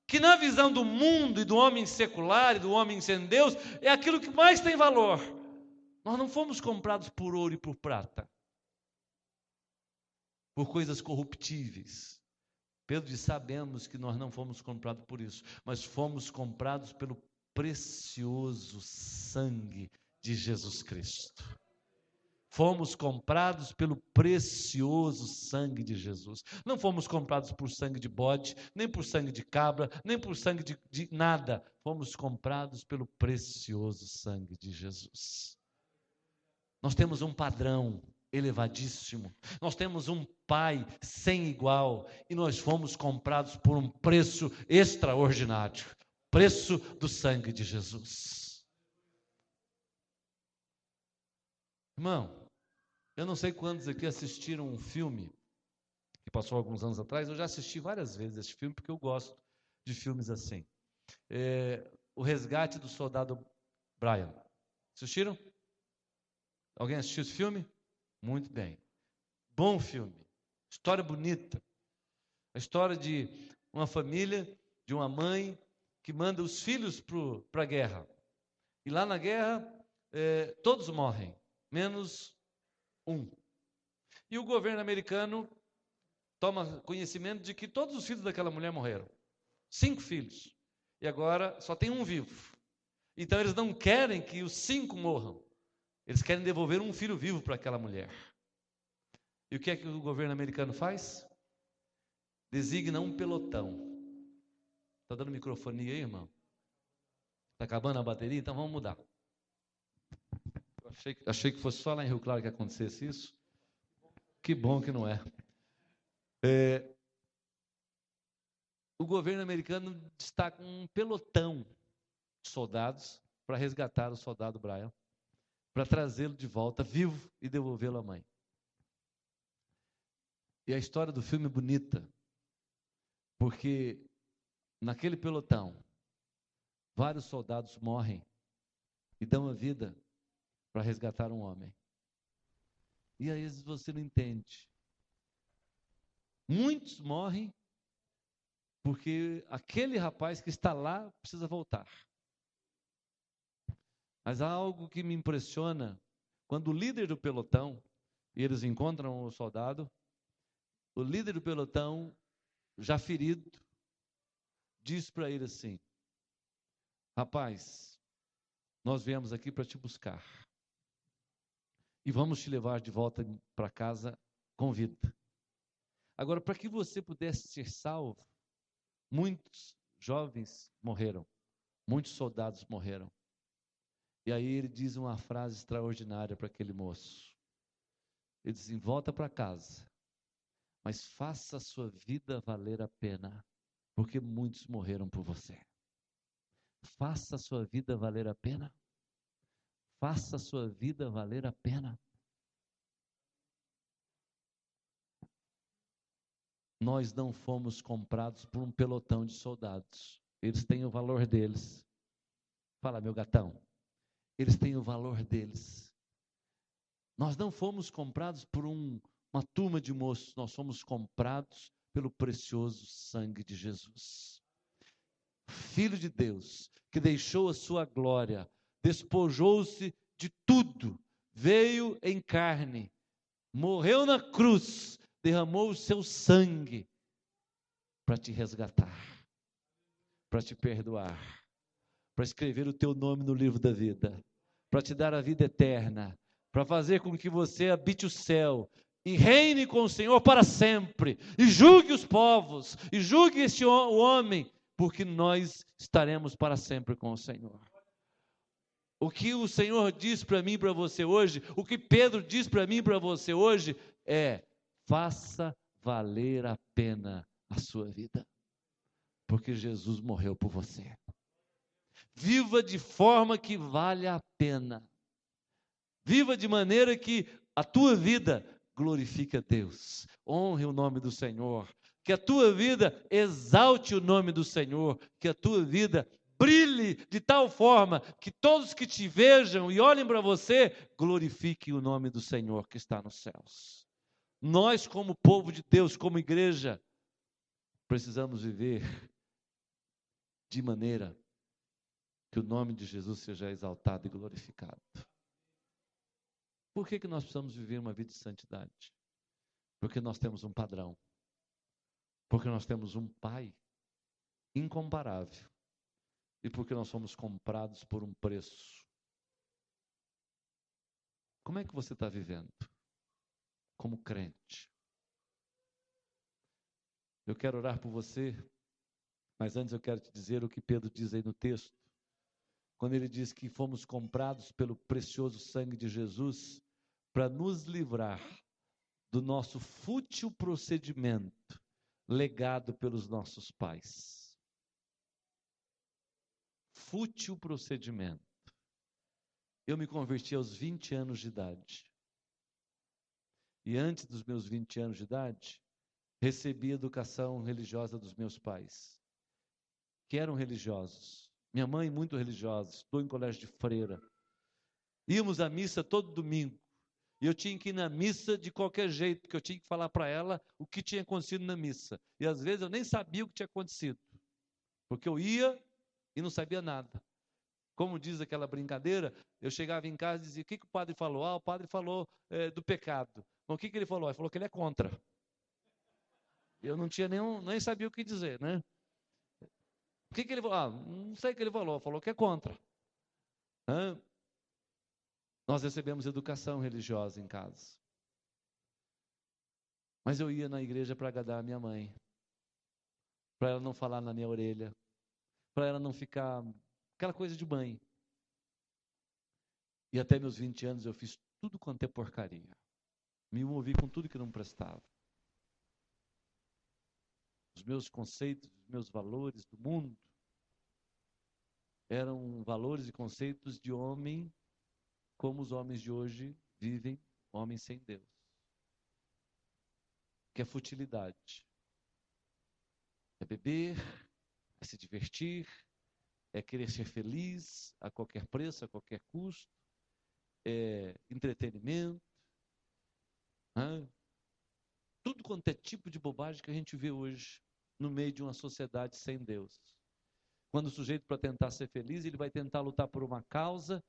que na visão do mundo e do homem secular e do homem sem Deus, é aquilo que mais tem valor. Nós não fomos comprados por ouro e por prata, por coisas corruptíveis. Pedro diz, sabemos que nós não fomos comprados por isso, mas fomos comprados pelo precioso sangue de Jesus Cristo. Fomos comprados pelo precioso sangue de Jesus. Não fomos comprados por sangue de bode, nem por sangue de cabra, nem por sangue de nada. Fomos comprados pelo precioso sangue de Jesus. Nós temos um padrão elevadíssimo. Nós temos um Pai sem igual. E nós fomos comprados por um preço extraordinário. Preço do sangue de Jesus. Irmão, eu não sei quantos aqui assistiram um filme que passou alguns anos atrás. Eu já assisti várias vezes esse filme porque eu gosto de filmes assim. O Resgate do Soldado Brian. Assistiram? Alguém assistiu esse filme? Muito bem. Bom filme. História bonita. A história de uma família, de uma mãe que manda os filhos para a guerra. E lá na guerra, todos morrem, menos um. E o governo americano toma conhecimento de que todos os filhos daquela mulher morreram. 5 filhos. E agora só tem um vivo. Então eles não querem que os 5 morram. Eles querem devolver um filho vivo para aquela mulher. E o que é que o governo americano faz? Designa um pelotão. Está dando microfonia aí, irmão? Está acabando a bateria? Então vamos mudar. Achei que fosse só lá em Rio Claro que acontecesse isso. Que bom que não é. O governo americano destaca um pelotão de soldados para resgatar o soldado Brian, para trazê-lo de volta vivo e devolvê-lo à mãe. E a história do filme é bonita, porque naquele pelotão, vários soldados morrem e dão a vida para resgatar um homem. E às vezes você não entende. Muitos morrem porque aquele rapaz que está lá precisa voltar. Mas há algo que me impressiona, quando o líder do pelotão, e eles encontram o soldado, o líder do pelotão, já ferido, diz para ele assim: rapaz, nós viemos aqui para te buscar e vamos te levar de volta para casa com vida. Agora, para que você pudesse ser salvo, muitos jovens morreram, muitos soldados morreram. E aí ele diz uma frase extraordinária para aquele moço. Ele diz assim: volta para casa, mas faça a sua vida valer a pena, porque muitos morreram por você. Faça a sua vida valer a pena. Faça a sua vida valer a pena. Nós não fomos comprados por um pelotão de soldados. Eles têm o valor deles. Fala, meu gatão. Eles têm o valor deles. Nós não fomos comprados por uma turma de moços. Nós fomos comprados pelo precioso sangue de Jesus. Filho de Deus, que deixou a sua glória, despojou-se de tudo, veio em carne, morreu na cruz, derramou o seu sangue para te resgatar, para te perdoar, para escrever o teu nome no livro da vida, para te dar a vida eterna, para fazer com que você habite o céu e reine com o Senhor para sempre, e julgue os povos, e julgue o homem, porque nós estaremos para sempre com o Senhor. O que o Senhor diz para mim e para você hoje, o que Pedro diz para mim e para você hoje é: faça valer a pena a sua vida, porque Jesus morreu por você. Viva de forma que vale a pena. Viva de maneira que a tua vida glorifique a Deus, honre o nome do Senhor, que a tua vida exalte o nome do Senhor, que a tua vida brilhe de tal forma que todos que te vejam e olhem para você, glorifiquem o nome do Senhor que está nos céus. Nós, como povo de Deus, como igreja, precisamos viver de maneira que o nome de Jesus seja exaltado e glorificado. Por que nós precisamos viver uma vida de santidade? Porque nós temos um padrão. Porque nós temos um Pai incomparável. E porque nós somos comprados por um preço. Como é que você está vivendo? Como crente. Eu quero orar por você, mas antes eu quero te dizer o que Pedro diz aí no texto. Quando ele diz que fomos comprados pelo precioso sangue de Jesus para nos livrar do nosso fútil procedimento legado pelos nossos pais. Fútil procedimento. Eu me converti aos 20 anos de idade. E antes dos meus 20 anos de idade, recebi a educação religiosa dos meus pais, que eram religiosos. Minha mãe, muito religiosa, estudou em colégio de freira. Íamos à missa todo domingo. E eu tinha que ir na missa de qualquer jeito, porque eu tinha que falar para ela o que tinha acontecido na missa. E às vezes eu nem sabia o que tinha acontecido, porque eu ia e não sabia nada. Como diz aquela brincadeira, eu chegava em casa e dizia: o que o padre falou? O padre falou do pecado. Mas o que ele falou? Ele falou que ele é contra. Eu não tinha nem sabia o que dizer, né? O que ele falou? Não sei o que ele falou. Falou que é contra. Nós recebemos educação religiosa em casa. Mas eu ia na igreja para agradar a minha mãe, para ela não falar na minha orelha, para ela não ficar aquela coisa de mãe. E até meus 20 anos eu fiz tudo quanto é porcaria. Me envolvi com tudo que não prestava. Os meus conceitos, os meus valores do mundo eram valores e conceitos de homem como os homens de hoje vivem, homens sem Deus. Que é futilidade. É beber, é se divertir, é querer ser feliz a qualquer preço, a qualquer custo, é entretenimento. Tudo quanto é tipo de bobagem que a gente vê hoje no meio de uma sociedade sem Deus. Quando o sujeito, para tentar ser feliz, ele vai tentar lutar por uma causa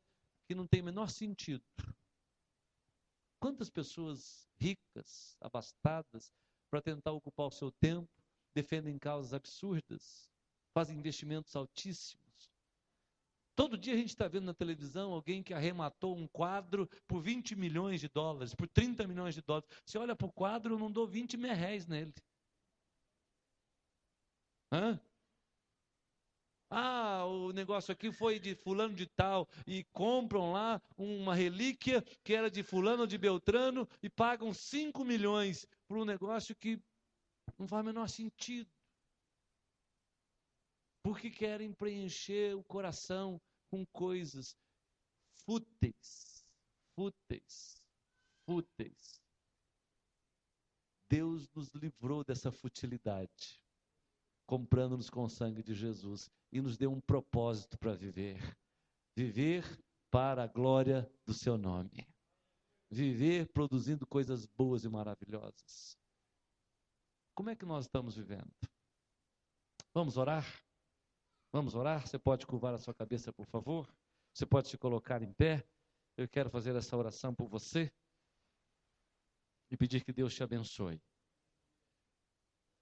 que não tem o menor sentido. Quantas pessoas ricas, abastadas, para tentar ocupar o seu tempo, defendem causas absurdas, fazem investimentos altíssimos. Todo dia a gente está vendo na televisão alguém que arrematou um quadro por 20 milhões de dólares, por 30 milhões de dólares. Você olha para o quadro, eu não dou 20 merréis nele. O negócio aqui foi de fulano de tal, e compram lá uma relíquia que era de fulano ou de Beltrano, e pagam 5 milhões por um negócio que não faz o menor sentido. Porque querem preencher o coração com coisas fúteis, fúteis, fúteis. Deus nos livrou dessa futilidade, comprando-nos com o sangue de Jesus, e nos deu um propósito para viver. Viver para a glória do seu nome. Viver produzindo coisas boas e maravilhosas. Como é que nós estamos vivendo? Vamos orar? Vamos orar? Você pode curvar a sua cabeça, por favor? Você pode se colocar em pé? Eu quero fazer essa oração por você e pedir que Deus te abençoe.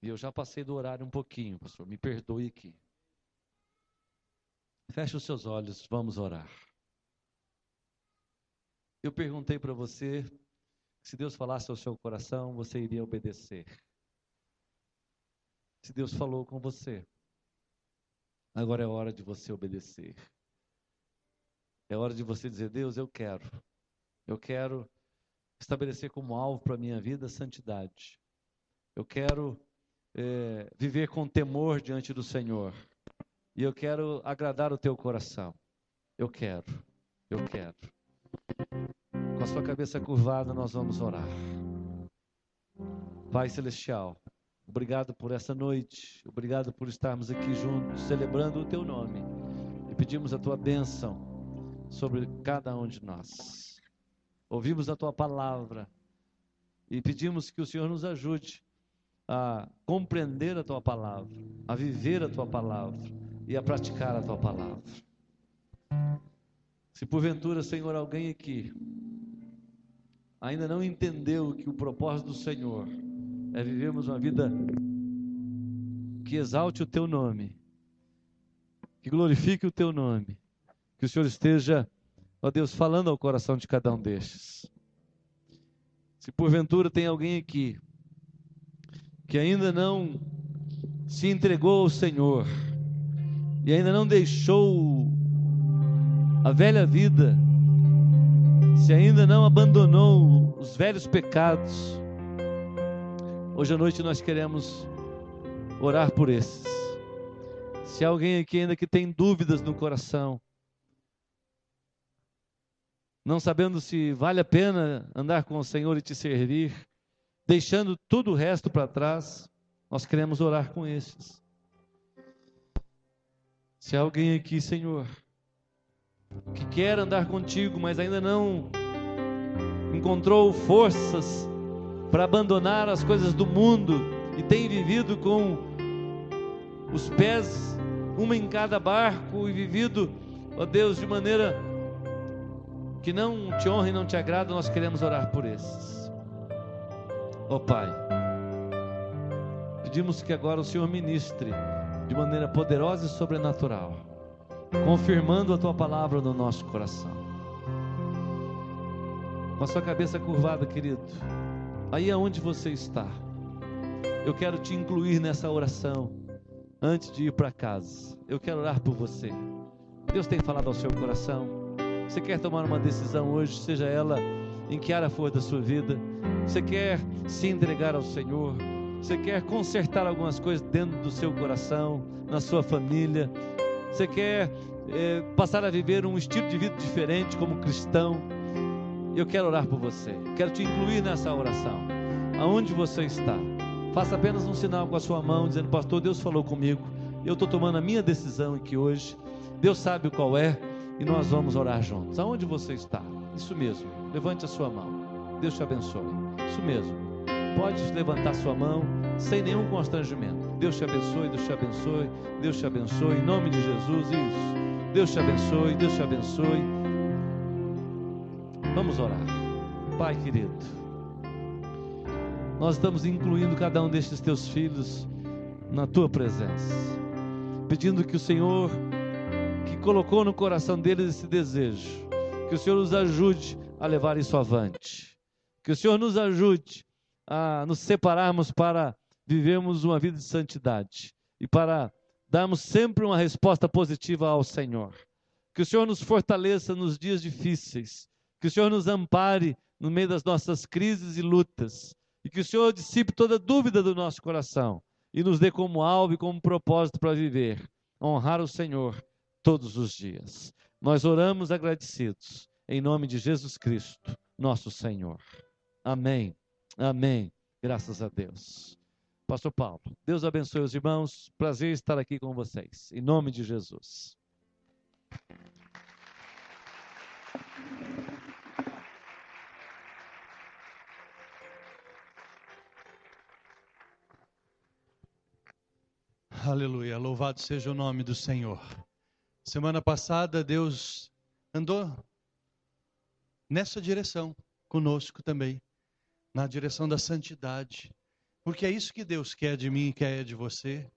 E eu já passei do horário um pouquinho, pastor, me perdoe aqui. Feche os seus olhos, vamos orar. Eu perguntei para você, se Deus falasse ao seu coração, você iria obedecer. Se Deus falou com você, agora é hora de você obedecer. É hora de você dizer: Deus, eu quero estabelecer como alvo para a minha vida a santidade. Eu quero viver com temor diante do Senhor. E eu quero agradar o teu coração. Eu quero. Com a sua cabeça curvada, nós vamos orar. Pai Celestial, obrigado por essa noite. Obrigado por estarmos aqui juntos, celebrando o teu nome. E pedimos a tua bênção sobre cada um de nós. Ouvimos a tua palavra e pedimos que o Senhor nos ajude a compreender a tua palavra, a viver a tua palavra e a praticar a tua palavra. Se porventura, Senhor, alguém aqui ainda não entendeu que o propósito do Senhor é vivermos uma vida que exalte o teu nome, que glorifique o teu nome, que o Senhor esteja, ó Deus, falando ao coração de cada um destes. Se porventura tem alguém aqui que ainda não se entregou ao Senhor e ainda não deixou a velha vida, se ainda não abandonou os velhos pecados, hoje à noite nós queremos orar por esses. Se há alguém aqui ainda que tem dúvidas no coração, não sabendo se vale a pena andar com o Senhor e te servir, deixando tudo o resto para trás, nós queremos orar com esses. Se há alguém aqui, Senhor, que quer andar contigo, mas ainda não encontrou forças para abandonar as coisas do mundo e tem vivido com os pés, uma em cada barco, e vivido, ó Deus, de maneira que não te honra e não te agrada, nós queremos orar por esses. Ó Pai, pedimos que agora o Senhor ministre de maneira poderosa e sobrenatural, confirmando a Tua palavra no nosso coração. Com a sua cabeça curvada, querido, aí aonde você está, eu quero te incluir nessa oração. Antes de ir para casa, eu quero orar por você. Deus tem falado ao seu coração. Você quer tomar uma decisão hoje, seja ela em que área for da sua vida. Você quer se entregar ao Senhor. Você quer consertar algumas coisas dentro do seu coração, na sua família. Você quer passar a viver um estilo de vida diferente como cristão. Eu quero orar por você. Quero te incluir nessa oração. Aonde você está, faça apenas um sinal com a sua mão, dizendo: pastor, Deus falou comigo, eu estou tomando a minha decisão aqui hoje, Deus sabe qual é, e nós vamos orar juntos. Aonde você está? Isso mesmo, levante a sua mão, Deus te abençoe. Isso mesmo, pode levantar sua mão, sem nenhum constrangimento. Deus te abençoe, Deus te abençoe, Deus te abençoe, em nome de Jesus. Isso, Deus te abençoe, Deus te abençoe. Vamos orar. Pai querido, nós estamos incluindo cada um destes teus filhos na tua presença, pedindo que o Senhor, que colocou no coração deles esse desejo, que o Senhor nos ajude a levar isso avante, que o Senhor nos ajude a nos separarmos para vivermos uma vida de santidade e para darmos sempre uma resposta positiva ao Senhor. Que o Senhor nos fortaleça nos dias difíceis, que o Senhor nos ampare no meio das nossas crises e lutas, e que o Senhor dissipe toda dúvida do nosso coração e nos dê como alvo e como propósito para viver, honrar o Senhor todos os dias. Nós oramos agradecidos, em nome de Jesus Cristo, nosso Senhor. Amém, amém, graças a Deus. Pastor Paulo, Deus abençoe os irmãos, prazer estar aqui com vocês, em nome de Jesus. Aleluia, louvado seja o nome do Senhor. Semana passada Deus andou nessa direção conosco também, na direção da santidade, porque é isso que Deus quer de mim e quer de você.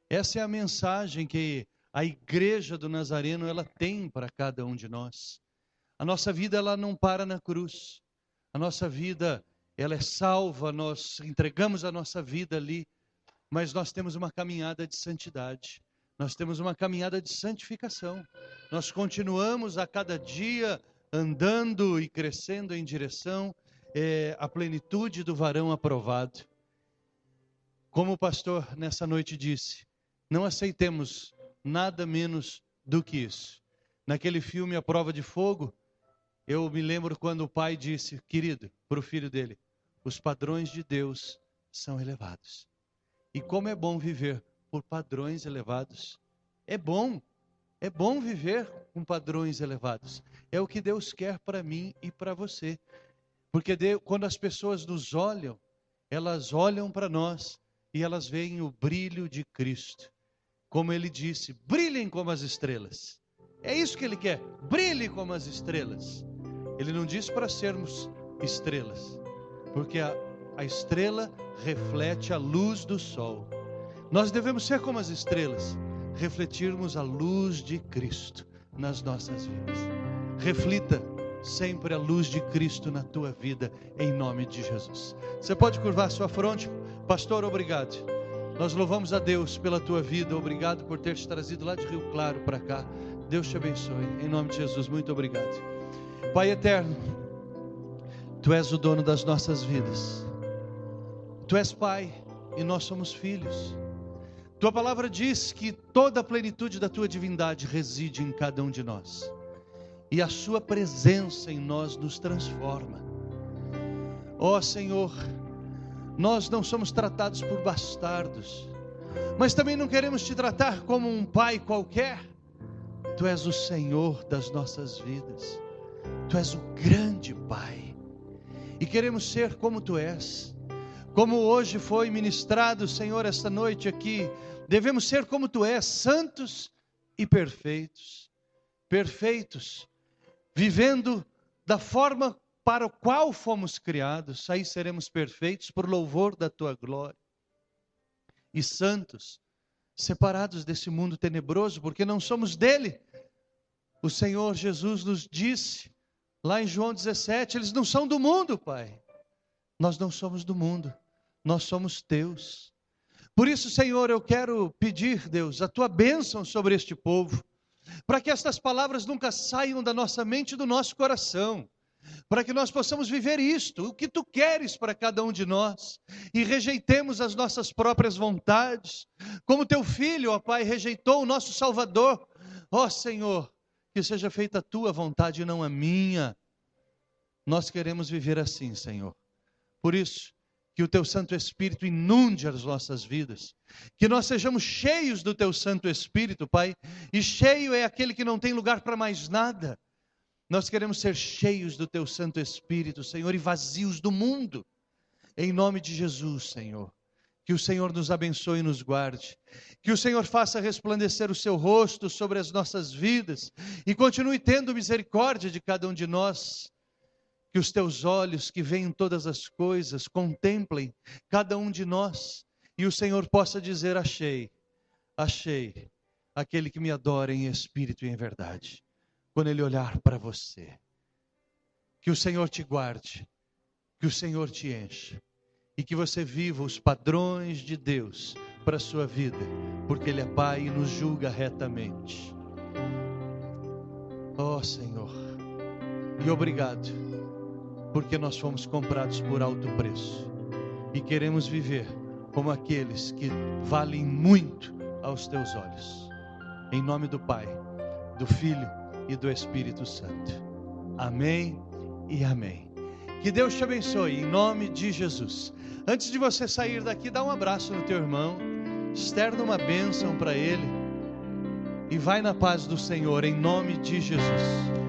Essa é a mensagem que a igreja do Nazareno ela tem para cada um de nós. A nossa vida ela não para na cruz, a nossa vida ela é salva, nós entregamos a nossa vida ali, mas nós temos uma caminhada de santidade, nós temos uma caminhada de santificação, nós continuamos a cada dia andando e crescendo em direção à plenitude do varão aprovado. Como o pastor nessa noite disse, não aceitemos nada menos do que isso. Naquele filme A Prova de Fogo, eu me lembro quando o pai disse, querido, para o filho dele, os padrões de Deus são elevados. E como é bom viver por padrões elevados. É bom viver com padrões elevados. É o que Deus quer para mim e para você. Porque quando as pessoas nos olham, elas olham para nós e elas veem o brilho de Cristo. Como ele disse, brilhem como as estrelas. É isso que ele quer, brilhe como as estrelas. Ele não disse para sermos estrelas, porque a estrela reflete a luz do sol. Nós devemos ser como as estrelas, refletirmos a luz de Cristo nas nossas vidas. Reflita sempre a luz de Cristo na tua vida, em nome de Jesus. Você pode curvar sua fronte? Pastor, obrigado. Nós louvamos a Deus pela tua vida, obrigado por ter te trazido lá de Rio Claro para cá. Deus te abençoe, em nome de Jesus, muito obrigado. Pai eterno, Tu és o dono das nossas vidas. Tu és Pai e nós somos filhos. Tua palavra diz que toda a plenitude da Tua divindade reside em cada um de nós. E a Sua presença em nós nos transforma. Ó Senhor, nós não somos tratados por bastardos, mas também não queremos Te tratar como um pai qualquer. Tu és o Senhor das nossas vidas. Tu és o grande Pai. e queremos ser como Tu és. Como hoje foi ministrado, Senhor, esta noite aqui, devemos ser como Tu és, santos e perfeitos. Perfeitos, vivendo da forma para a qual fomos criados, aí seremos perfeitos por louvor da Tua glória. E santos, separados desse mundo tenebroso, porque não somos dele. O Senhor Jesus nos disse, lá em João 17, eles não são do mundo, Pai. Nós não somos do mundo, nós somos Teus. Por isso, Senhor, eu quero pedir, Deus, a Tua bênção sobre este povo, para que estas palavras nunca saiam da nossa mente e do nosso coração, para que nós possamos viver isto, o que Tu queres para cada um de nós, e rejeitemos as nossas próprias vontades, como Teu Filho, ó Pai, rejeitou o nosso Salvador. Ó Senhor, que seja feita a Tua vontade e não a minha. Nós queremos viver assim, Senhor. Por isso, que o Teu Santo Espírito inunde as nossas vidas, que nós sejamos cheios do Teu Santo Espírito, Pai, e cheio é aquele que não tem lugar para mais nada. Nós queremos ser cheios do Teu Santo Espírito, Senhor, e vazios do mundo, em nome de Jesus, Senhor. Que o Senhor nos abençoe e nos guarde, que o Senhor faça resplandecer o Seu rosto sobre as nossas vidas, e continue tendo misericórdia de cada um de nós. Que os Teus olhos que veem todas as coisas contemplem cada um de nós, e o Senhor possa dizer: achei aquele que me adora em espírito e em verdade, quando Ele olhar para você. Que o Senhor te guarde, que o Senhor te encha, e que você viva os padrões de Deus para a sua vida, porque Ele é Pai e nos julga retamente. Ó Senhor, e obrigado, porque nós fomos comprados por alto preço, e queremos viver como aqueles que valem muito aos Teus olhos. Em nome do Pai, do Filho e do Espírito Santo. Amém e amém. Que Deus te abençoe, em nome de Jesus. Antes de você sair daqui, dá um abraço no teu irmão, externa uma bênção para ele, e vai na paz do Senhor, em nome de Jesus.